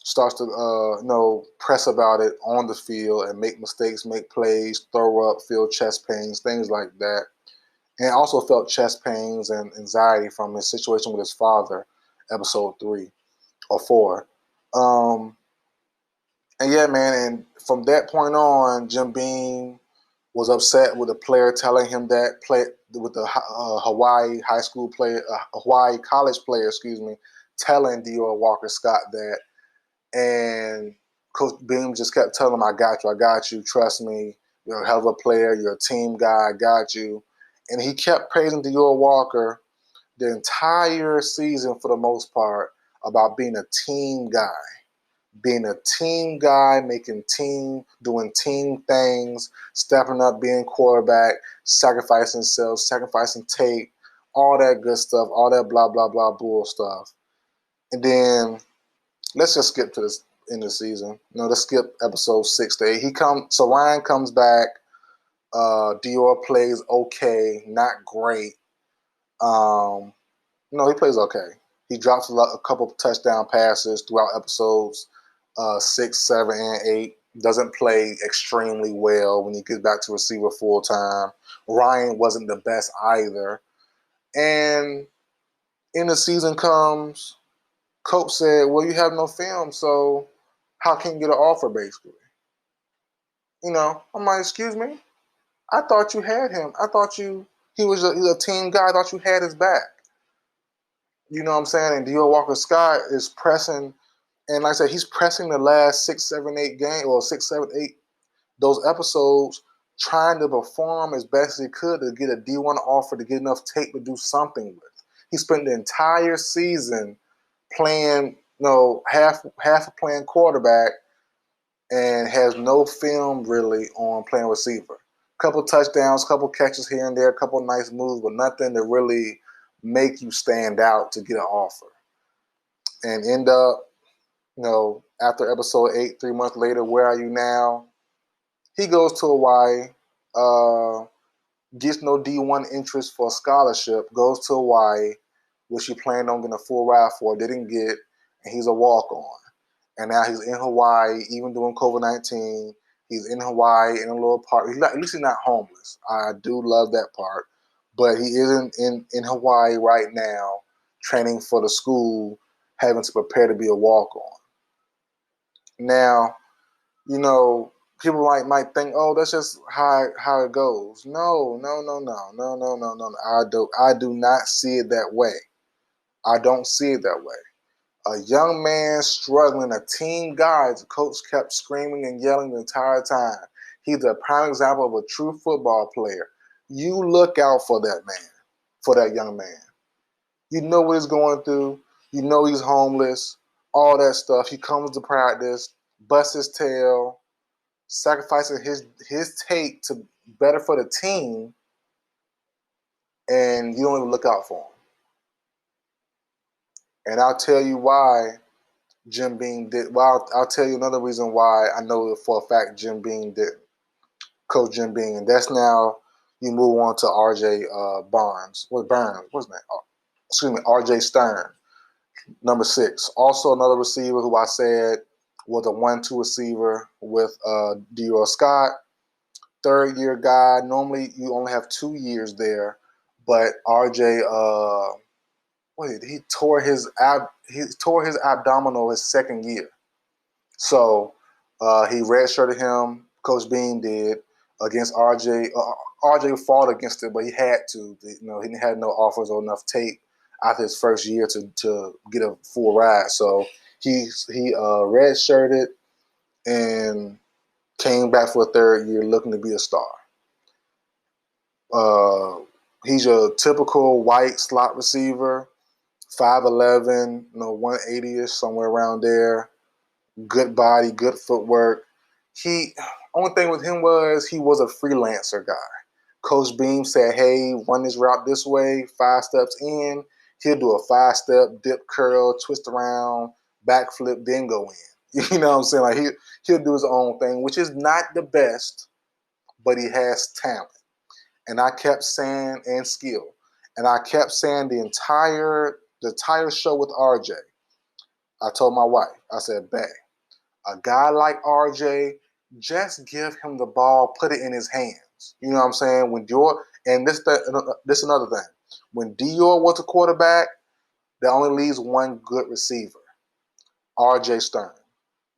starts to press about it on the field and make mistakes, make plays, throw up, feel chest pains, things like that. And also felt chest pains and anxiety from his situation with his father, episode 3 or 4. And yeah, man, and from that point on, Jim Beam was upset with a player telling him that with the Hawaii high school player, Hawaii college player, telling Dior Walker Scott that. And Coach Beam just kept telling him, I got you, trust me. You're a hell of a player. You're a team guy. I got you. And he kept praising Dior Walker the entire season for the most part about being a team guy. Being a team guy, doing team things, stepping up, being quarterback, sacrificing himself, sacrificing tape, all that good stuff, all that blah, blah, blah bull stuff. And then let's just skip to this in the season. Let's skip episode 6 to 8. So Ryan comes back. Dior plays okay, not great. He plays okay. He drops a couple of touchdown passes throughout episodes 6, 7, and 8. Doesn't play extremely well when he gets back to receiver full time. Ryan wasn't the best either. And in the season comes, Coach said, well, you have no film, so how can you get an offer, basically? I'm like, excuse me? I thought you had him. I thought he was a team guy. I thought you had his back. You know what I'm saying? And Dior Walker Scott is pressing, and like I said, he's pressing the last 6, 7, 8 games, or 6, 7, 8, those episodes, trying to perform as best as he could to get a D1 offer, to get enough tape to do something with. He spent the entire season playing, half of playing quarterback, and has no film really on playing receiver. Couple touchdowns, couple catches here and there, couple nice moves, but nothing to really make you stand out to get an offer. And end up, after episode 8, 3 months later, where are you now? He goes to Hawaii, gets no D1 interest for a scholarship, goes to Hawaii, which he planned on getting a full ride for, didn't get, and he's a walk-on. And now he's in Hawaii, even doing COVID-19. He's in Hawaii in a little park. At least he's not homeless. I do love that part. But he is in Hawaii right now, training for the school, having to prepare to be a walk-on. Now, people might think, oh, that's just how it goes. No. I do not see it that way. I don't see it that way. A young man struggling, a teen guy, the coach kept screaming and yelling the entire time. He's a prime example of a true football player. You look out for that man, for that young man. You know what he's going through. You know he's homeless, all that stuff. He comes to practice, busts his tail, sacrificing his take to better for the team, and you don't even look out for him. And I'll tell you why Jim Beam did. Well, I'll tell you another reason why I know for a fact Jim Beam did. Coach Jim Beam, and that's now you move on to R.J. Barnes. What's Burns? What's his name? Excuse me, R.J. Stern, number 6. Also another receiver who I said was a 1-2 receiver with Dior Scott. Third-year guy. Normally you only have 2 years there, but R.J. He tore his abdominal his second year. So he redshirted him. Coach Beam did against RJ. RJ fought against it, but he had to. He had no offers or enough tape after his first year to get a full ride. So he redshirted and came back for a third year, looking to be a star. He's your typical white slot receiver, 5'11", 180ish, somewhere around there. Good body, good footwork. Only thing with him was he was a freelancer guy. Coach Beam said, hey, run this route this way, 5 steps in. He'll do a 5-step dip curl, twist around, backflip, then go in. You know what I'm saying? Like he'll do his own thing, which is not the best, but he has talent. And I kept saying, and skill. And I kept saying the entire show with RJ. I told my wife, I said, babe, a guy like RJ, just give him the ball, put it in his hands. You know what I'm saying? And this another thing. When Dior was a quarterback, there only leaves one good receiver, RJ Stern.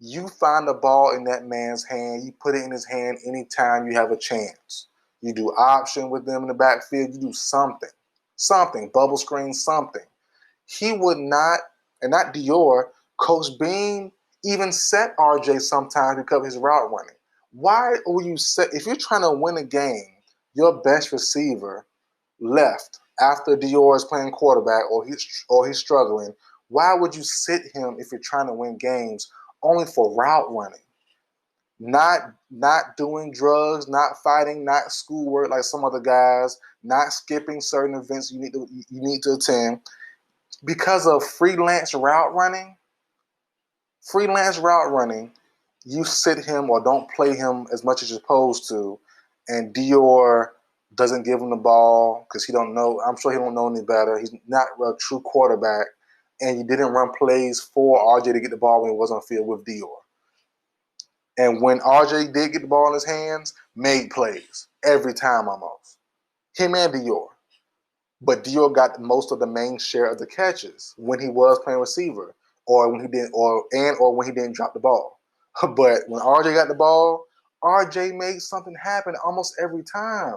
You find the ball in that man's hand, you put it in his hand anytime you have a chance. You do option with them in the backfield, you do something, bubble screen, something. He would not, and not Dior, Coach Beam even set RJ sometimes because of his route running. Why will you set, if you're trying to win a game, your best receiver left after Dior is playing quarterback or he's struggling, why would you sit him if you're trying to win games only for route running? Not doing drugs, not fighting, not schoolwork like some other guys, not skipping certain events you need to attend. Because of freelance route running, you sit him or don't play him as much as you're supposed to, and Dior doesn't give him the ball because he don't know. I'm sure he don't know any better. He's not a true quarterback, and you didn't run plays for RJ to get the ball when he was on the field with Dior. And when RJ did get the ball in his hands, made plays every time almost. Him and Dior. But Dior got most of the main share of the catches when he was playing receiver, or when he didn't, or when he didn't drop the ball. But when RJ got the ball, RJ made something happen almost every time.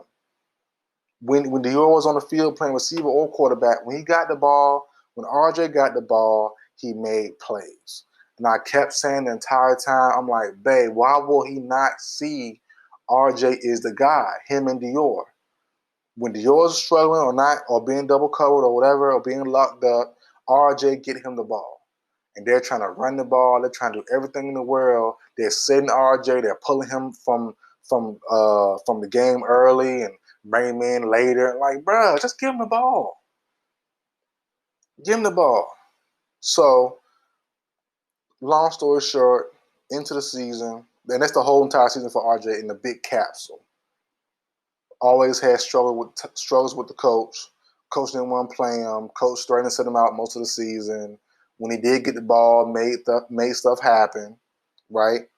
When Dior was on the field playing receiver or quarterback, when he got the ball, when RJ got the ball, he made plays. And I kept saying the entire time, I'm like, babe, why will he not see RJ is the guy, him and Dior? When Dior's struggling or not, or being double covered or whatever, or being locked up, RJ get him the ball. And they're trying to run the ball. They're trying to do everything in the world. They're sitting RJ. They're pulling him from the game early and bring him in later. Like, bro, just give him the ball. Give him the ball. So, long story short, into the season, and that's the whole entire season for RJ in the big capsule. Always had struggles with the coach. Coach didn't want to play him. Coach threatened to sit him out most of the season. When he did get the ball, made stuff happen, right?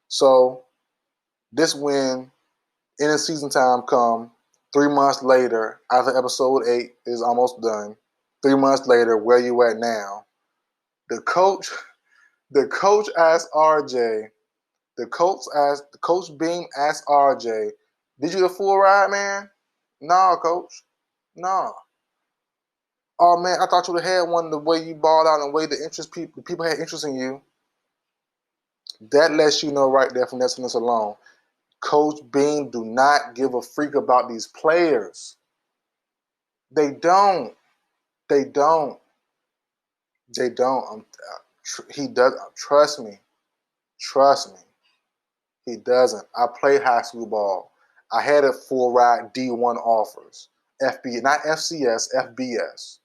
So this win, in the season time come, 3 months later, after episode 8 is almost done, 3 months later, where you at now? The coach asked RJ, The Coach Beam asked RJ, "Did you get a full ride, man?" "Nah, Coach. Nah." "Oh man, I thought you would have had one the way you balled out and the way the people had interest in you." That lets you know right there from that sentence alone. Coach Beam do not give a freak about these players. They don't. They don't. They don't. He does. Trust me. Trust me. He doesn't. I played high school ball. I had a full ride D1 offers. FB, not FCS, FBS.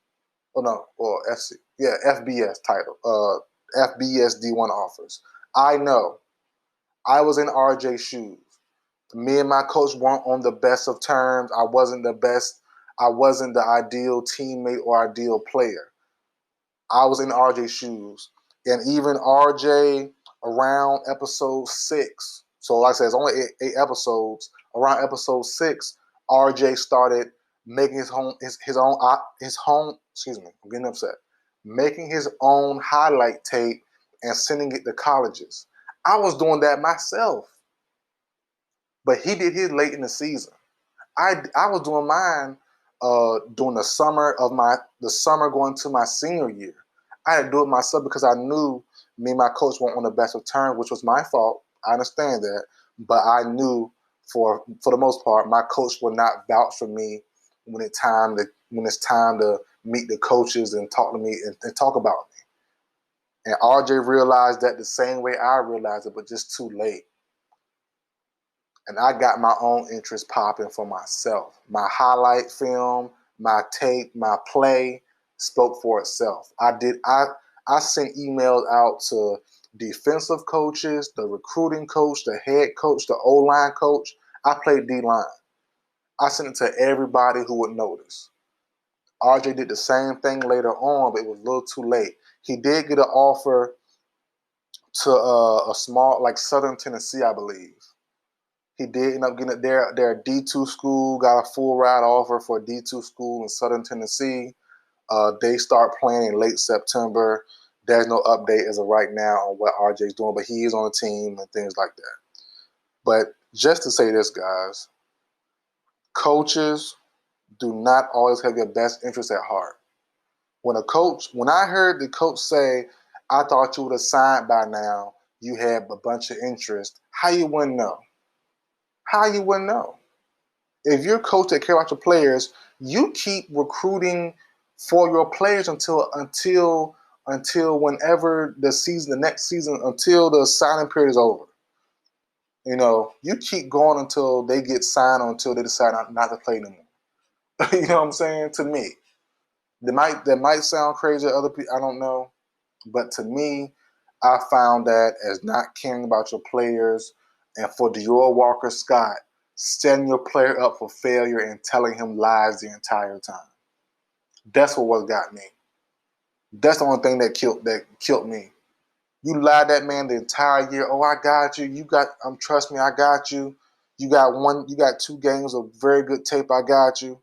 Oh no, or FC. Yeah, FBS title. FBS D1 offers. I know. I was in RJ's shoes. Me and my coach weren't on the best of terms. I wasn't the best. I wasn't the ideal teammate or ideal player. I was in RJ's shoes. And even RJ around episode 6, so like I said, it's only eight episodes. Around episode 6, RJ started making his own, excuse me, I'm getting upset. Making his own highlight tape and sending it to colleges. I was doing that myself. But he did his late in the season. I was doing mine during the summer going to my senior year. I had to do it myself because I knew me and my coach weren't on the best of terms, which was my fault. I understand that, but I knew for the most part, my coach would not vouch for me when it's time to meet the coaches and talk to me and talk about me. And RJ realized that the same way I realized it, but just too late. And I got my own interest popping for myself. My highlight film, my tape, my play spoke for itself. I sent emails out to defensive coaches, the recruiting coach, the head coach, the O-line coach. I played D-line. I sent it to everybody who would notice. RJ did the same thing later on, but it was a little too late. He did get an offer to a small, like Southern Tennessee, I believe. He did end up getting it there. Their D2 school got a full ride offer for a D2 school in Southern Tennessee. They start playing in late September. There's no update as of right now on what RJ's doing, but he is on the team and things like that. But just to say this, guys, coaches do not always have your best interest at heart. When I heard the coach say, "I thought you would have signed by now, you had a bunch of interest," how you wouldn't know? How you wouldn't know? If you're a coach that care about your players, you keep recruiting for your players until whenever the next season, until the signing period is over. You know, you keep going until they get signed or until they decide not to play anymore. You know what I'm saying? To me, that might sound crazy to other people. I don't know, but to me, I found that as not caring about your players, and for Dior Walker Scott, setting your player up for failure and telling him lies the entire time. That's what got me. That's the only thing that killed me. You lied that man the entire year. "Oh, I got you. Trust me, I got you. You got 2 games of very good tape. I got you."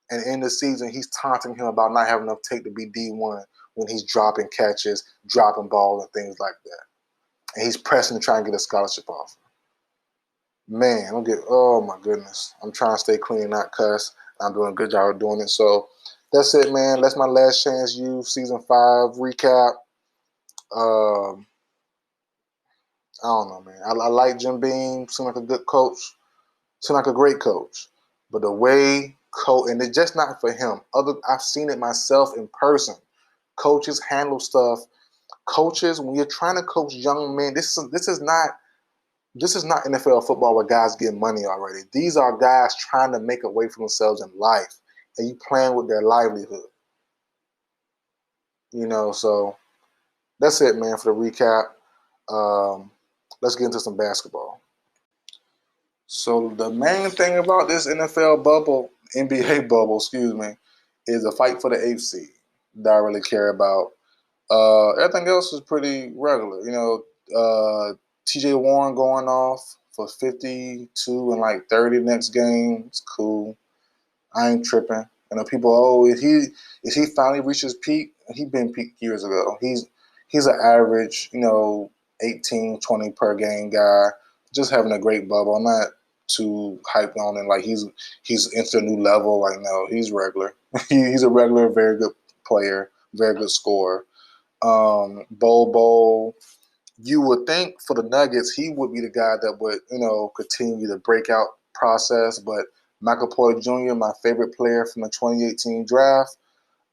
And in the season, he's taunting him about not having enough tape to be D1 when he's dropping catches, dropping balls, and things like that. And he's pressing to try and get a scholarship offer. Man, oh my goodness. I'm trying to stay clean and not cuss. I'm doing a good job of doing it. So that's it, man. That's my Last Chance U season 5 recap. I don't know, man. I like Jim Beam. Seemed like a good coach. Seemed like a great coach. But the way and it's just not for him. I've seen it myself in person. Coaches handle stuff. Coaches, when you're trying to coach young men, this is not NFL football where guys get money already. These are guys trying to make a way for themselves in life, and you playing with their livelihood. You know, so that's it, man, for the recap. Let's get into some basketball. So the main thing about this NBA bubble, excuse me, is a fight for the 8th seed that I really care about. Everything else is pretty regular. You know, TJ Warren going off for 52 and like 30 next game. It's cool. I ain't tripping. You know, people, is he finally reached his peak? He been peaked years ago. He's an average, you know, 18, 20 per game guy, just having a great bubble. I'm not too hyped on him like he's into a new level. Like, no, he's regular. He's a regular, very good player, very good scorer. Bobo, you would think for the Nuggets he would be the guy that would, continue the breakout process, but Michael Porter Jr., my favorite player from the 2018 draft,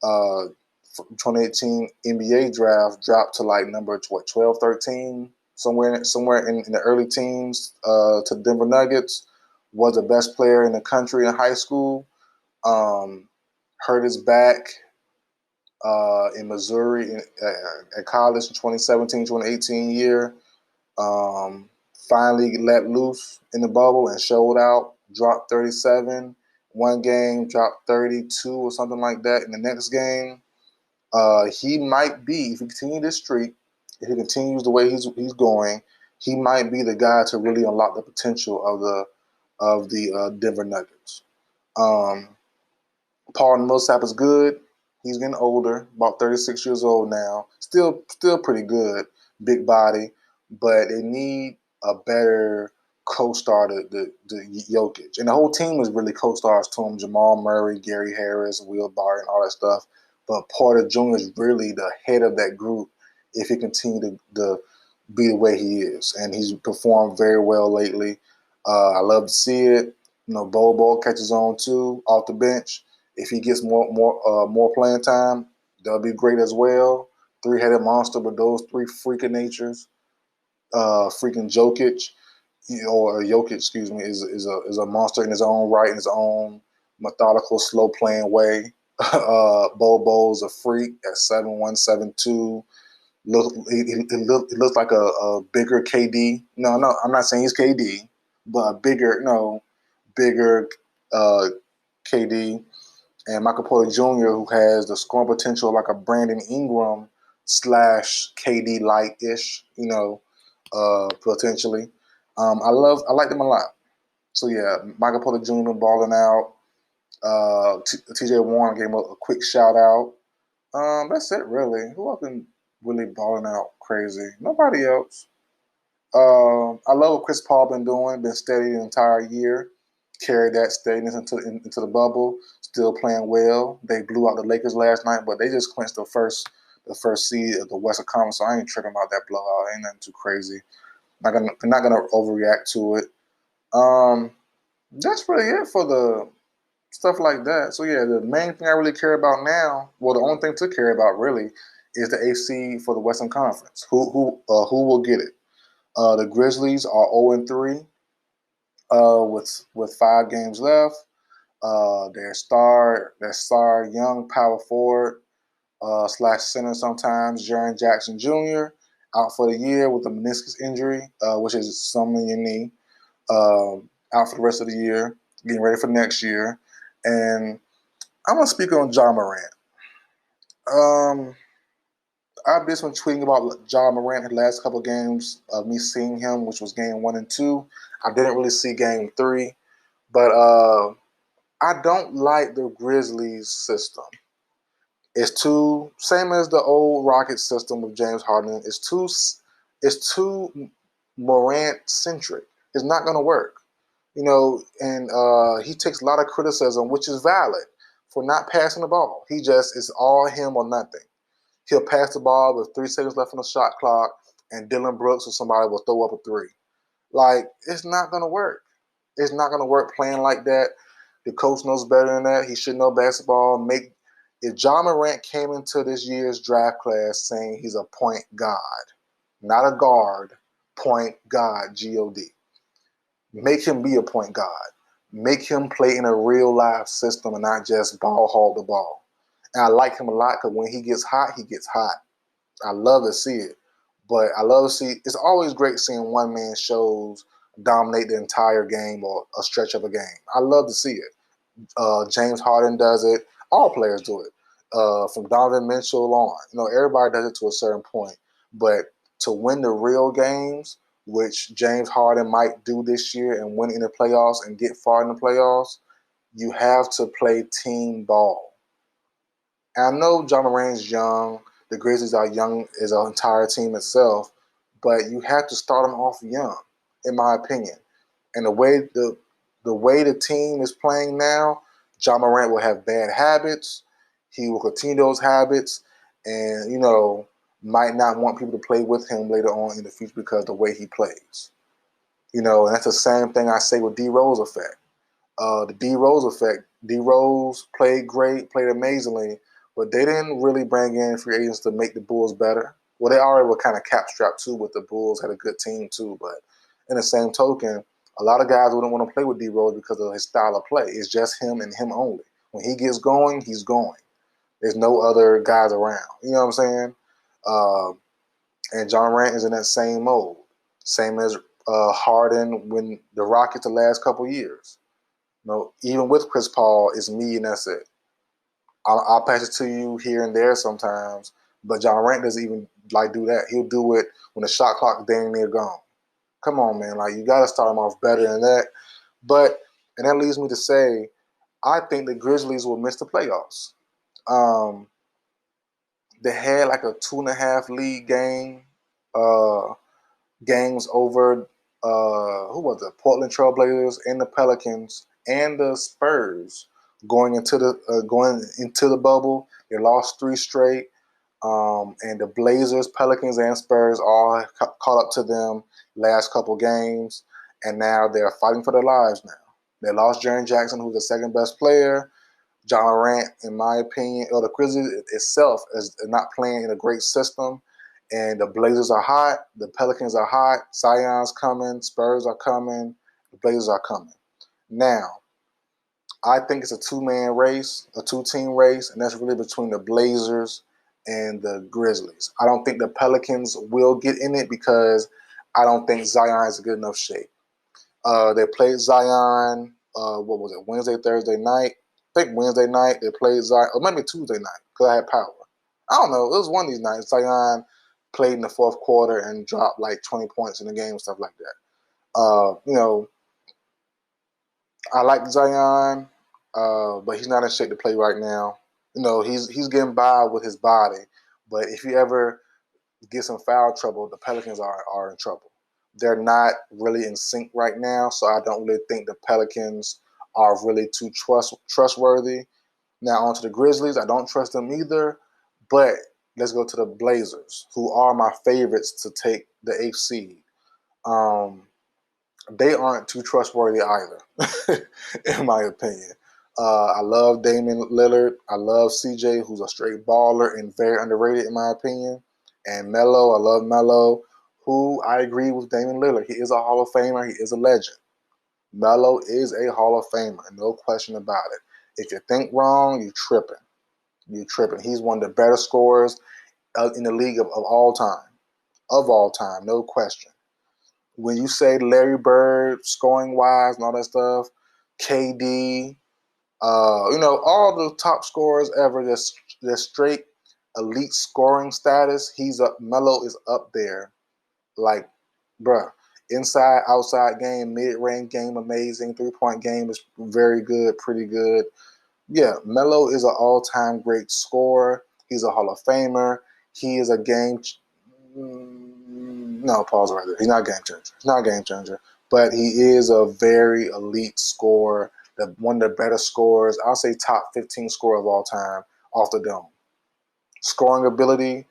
2018 NBA draft, dropped to like number 12, 13, somewhere in the early teens to Denver Nuggets. Was the best player in the country in high school. Hurt his back in Missouri at college in 2017, 2018 year. Finally let loose in the bubble and showed out. Dropped 37 one game, dropped 32 or something like that in the next game. He might be, if he continues this streak, if he continues the way he's going, he might be the guy to really unlock the potential of the Denver Nuggets. Paul Millsap is good. He's getting older, about 36 years old now. Still pretty good, big body, but they need a better co-star to Jokic. And the whole team is really co-stars to him. Jamal Murray, Gary Harris, Will Barton, all that stuff. But Porter Jr. is really the head of that group if he continues to be the way he is. And he's performed very well lately. I love to see it. Bobo catches on too, off the bench. If he gets more playing time, that'll be great as well. Three-headed monster, but those three freaking natures, freaking Jokic, or Jokic, excuse me, is a monster in his own right, in his own methodical, slow playing way. Bobo's a freak at 7'1", 7'2". He looks like a bigger KD. No, I'm not saying he's KD, but a bigger KD. And Michael Porter Jr., who has the scoring potential like a Brandon Ingram / KD light-ish, potentially. I like them a lot. So yeah, Michael Porter Jr. balling out. TJ Warren gave him a quick shout out. That's it really. Who else been really balling out crazy? Nobody else. I love what Chris Paul been doing. Been steady the entire year. Carried that steadiness into the bubble. Still playing well. They blew out the Lakers last night, but they just clinched the first seed of the Western Conference. So I ain't tripping about that blowout. Ain't nothing too crazy. They're not gonna overreact to it. That's really it for the stuff like that. So yeah, the main thing I really care about now, well, the only thing to care about really, is the AC for the Western Conference. Who will get it? The Grizzlies are 0-3 with 5 games left. Their star young power forward / center sometimes, Jaren Jackson Jr., out for the year with a meniscus injury, which is something in your knee. Out for the rest of the year, getting ready for next year. And I'm gonna speak on Ja Morant. I've been tweeting about Ja Morant in the last couple of games of me seeing him, which was game 1 and 2. I didn't really see game 3, but I don't like the Grizzlies system. It's too same as the old Rockets system with James Harden. It's too Morant centric. It's not gonna work. And he takes a lot of criticism, which is valid, for not passing the ball. It's all him or nothing. He'll pass the ball with 3 seconds left on the shot clock, and Dylan Brooks or somebody will throw up a 3. Like, it's not going to work. It's not going to work playing like that. The coach knows better than that. He should know basketball. If Ja Morant came into this year's draft class saying he's a point guard, not a guard, point guard, G-O-D. Make him be a point guard. Make him play in a real live system and not just ball hog the ball. And I like him a lot because when he gets hot, he gets hot. I love to see it. But I love to see, it's always great seeing one man shows dominate the entire game or a stretch of a game. I love to see it. James Harden does it. All players do it. From Donovan Mitchell on. Everybody does it to a certain point. But to win the real games, which James Harden might do this year and win in the playoffs and get far in the playoffs, you have to play team ball. And I know Ja Morant's young. The Grizzlies are young as an entire team itself. but you have to start them off young, in my opinion. And the way the team is playing now, John Morant will have bad habits. He will continue those habits, and might not want people to play with him later on in the future because of the way he plays. And that's the same thing I say with D Rose effect. The D Rose effect. D Rose played great, played amazingly, but they didn't really bring in free agents to make the Bulls better. Well, they already were kind of cap strapped too with the Bulls, had a good team too, but in the same token, a lot of guys wouldn't want to play with D Rose because of his style of play. It's just him and him only. When he gets going, he's going. There's no other guys around. You know what I'm saying? And John Morant is in that same mode. Same as Harden when the Rockets the last couple years. Even with Chris Paul, it's me and that's it. I'll pass it to you here and there sometimes, but John Morant doesn't even do that. He'll do it when the shot clock is dang near gone. Come on, man. You got to start him off better than that. And that leads me to say, I think the Grizzlies will miss the playoffs. They had a 2.5 league games over who was it? Portland Trailblazers and the Pelicans and the Spurs going into the bubble. They lost 3 straight, and the Blazers, Pelicans, and Spurs all caught up to them last couple games, and now they're fighting for their lives now. They lost Jaren Jackson, who's the second best player. John Morant, in my opinion, or the Grizzlies itself is not playing in a great system. And the Blazers are hot. The Pelicans are hot. Zion's coming. Spurs are coming. The Blazers are coming. Now, I think it's a 2-man race, a 2-team race, and that's really between the Blazers and the Grizzlies. I don't think the Pelicans will get in it because I don't think Zion is in good enough shape. They played Zion, what was it, Wednesday, Thursday night? I think Wednesday night they played Zion, or maybe Tuesday night because I had power. I don't know. It was one of these nights. Zion played in the fourth quarter and dropped 20 points in the game and stuff like that. I like Zion, but he's not in shape to play right now. He's getting by with his body, but if you ever get some foul trouble, the Pelicans are in trouble. They're not really in sync right now, so I don't really think the Pelicans are really too trustworthy. Now, on to the Grizzlies. I don't trust them either, but let's go to the Blazers, who are my favorites to take the 8th seed. They aren't too trustworthy either, in my opinion. I love Damian Lillard. I love CJ, who's a straight baller and very underrated, in my opinion. And Melo, I love Melo, who I agree with Damian Lillard. He is a Hall of Famer. He is a legend. Melo is a Hall of Famer, no question about it. If you think wrong, you're tripping. You're tripping. He's one of the better scorers in the league of all time. Of all time, no question. When you say Larry Bird, scoring-wise and all that stuff, KD, all the top scorers ever, they're straight elite scoring status. Melo is up there. Bruh, inside, outside game, mid-range game, amazing. 3-point game is very good, pretty good. Yeah, Melo is an all-time great scorer. He's a Hall of Famer. He is a game. No, pause right there. He's not a game changer. He's not a game changer, but he is a very elite scorer. One of the better scorers. I'll say top 15 scorer of all time off the dome. Scoring ability.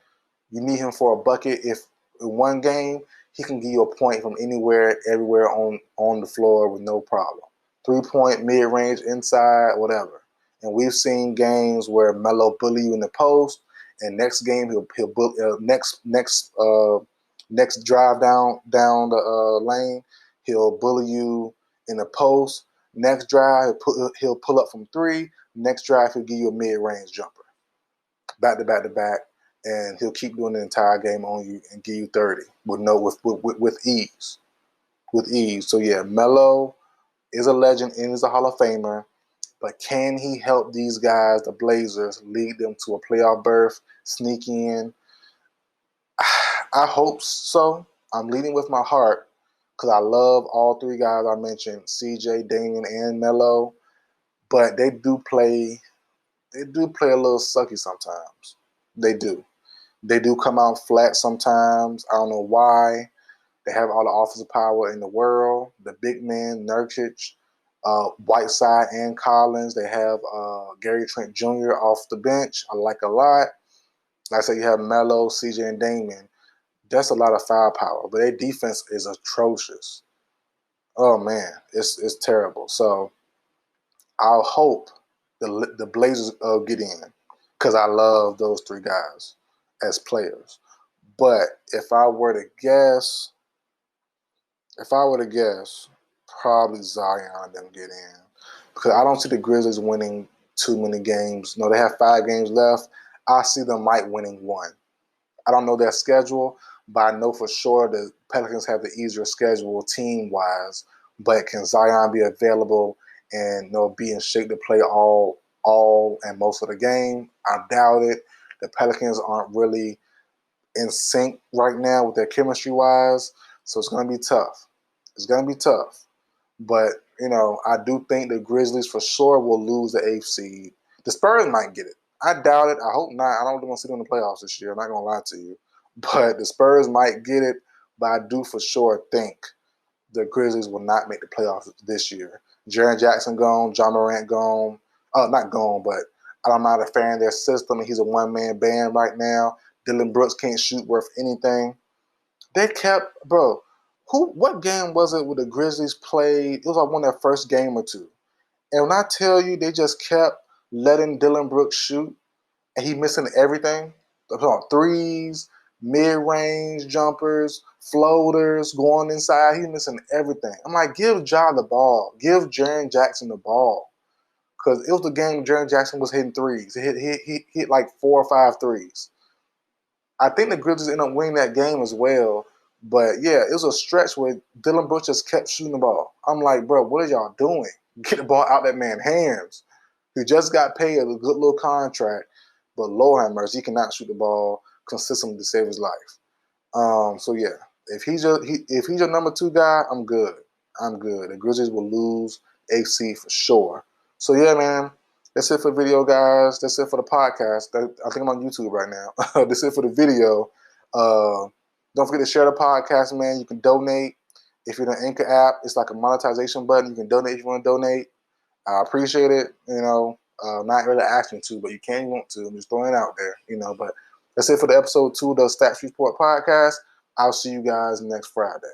You need him for a bucket. If in one game he can give you a point from anywhere, everywhere on the floor with no problem. 3-point, mid-range, inside, whatever. And we've seen games where Melo bully you in the post, and next game he'll bully, next drive down the lane, he'll bully you in the post. Next drive he'll pull up from 3. Next drive he'll give you a mid-range jumper, back to back to back, and he'll keep doing the entire game on you and give you 30 with ease, with ease. So yeah, Melo is a legend and is a Hall of Famer. But can he help these guys, the Blazers, lead them to a playoff berth, sneak in? I hope so. I'm leading with my heart because I love all 3 guys I mentioned, CJ, Damian, and Melo. But they do play a little sucky sometimes. They do. They do come out flat sometimes. I don't know why. They have all the offensive power in the world. The big men, Nurkic, Whiteside, and Collins. They have Gary Trent Jr. off the bench. I like a lot. Like I said, you have Melo, CJ, and Damon. That's a lot of firepower, but their defense is atrocious. Oh man, it's terrible. So I'll hope the Blazers get in because I love those three guys as players. But if I were to guess, probably Zion and them get in because I don't see the Grizzlies winning too many games. No, they have 5 games left. I see them might winning 1. I don't know their schedule, but I know for sure the Pelicans have the easier schedule team-wise. But can Zion be available and be in shape to play all and most of the game? I doubt it. The Pelicans aren't really in sync right now with their chemistry-wise, so it's going to be tough. It's going to be tough. But, I do think the Grizzlies for sure will lose the 8th seed. The Spurs might get it. I doubt it. I hope not. I don't want to see them in the playoffs this year. I'm not going to lie to you. But the Spurs might get it. But I do for sure think the Grizzlies will not make the playoffs this year. Jaren Jackson gone. John Morant gone. Not gone, but I'm not a fan of their system. He's a one-man band right now. Dylan Brooks can't shoot worth anything. They kept, bro, what game was it where the Grizzlies played? It was like one of their first game or two. And when I tell you they just kept letting Dylan Brooks shoot, and he missing everything. Threes, mid-range jumpers, floaters, going inside. He's missing everything. I'm like, give Ja the ball. Give Jaren Jackson the ball. Because it was the game Jaren Jackson was hitting threes. He hit like 4 or 5 threes. I think the Grizzlies ended up winning that game as well. But, yeah, it was a stretch where Dylan Brooks just kept shooting the ball. I'm like, bro, what are y'all doing? Get the ball out that man's hands. He just got paid a good little contract. But Lord have mercy, he cannot shoot the ball consistently to save his life. So yeah, if he's your number 2 guy, I'm good. The Grizzlies will lose AC for sure. So yeah, man, that's it for the video, guys. That's it for the podcast. I think I'm on YouTube right now. That's it for the video. Don't forget to share the podcast, man. You can donate. If you're in the Anchor app, it's like a monetization button. You can donate if you want to donate. I appreciate it. Not really asking to, but you can want to. I'm just throwing it out there, But that's it for the episode 2 of the Stats Report podcast. I'll see you guys next Friday.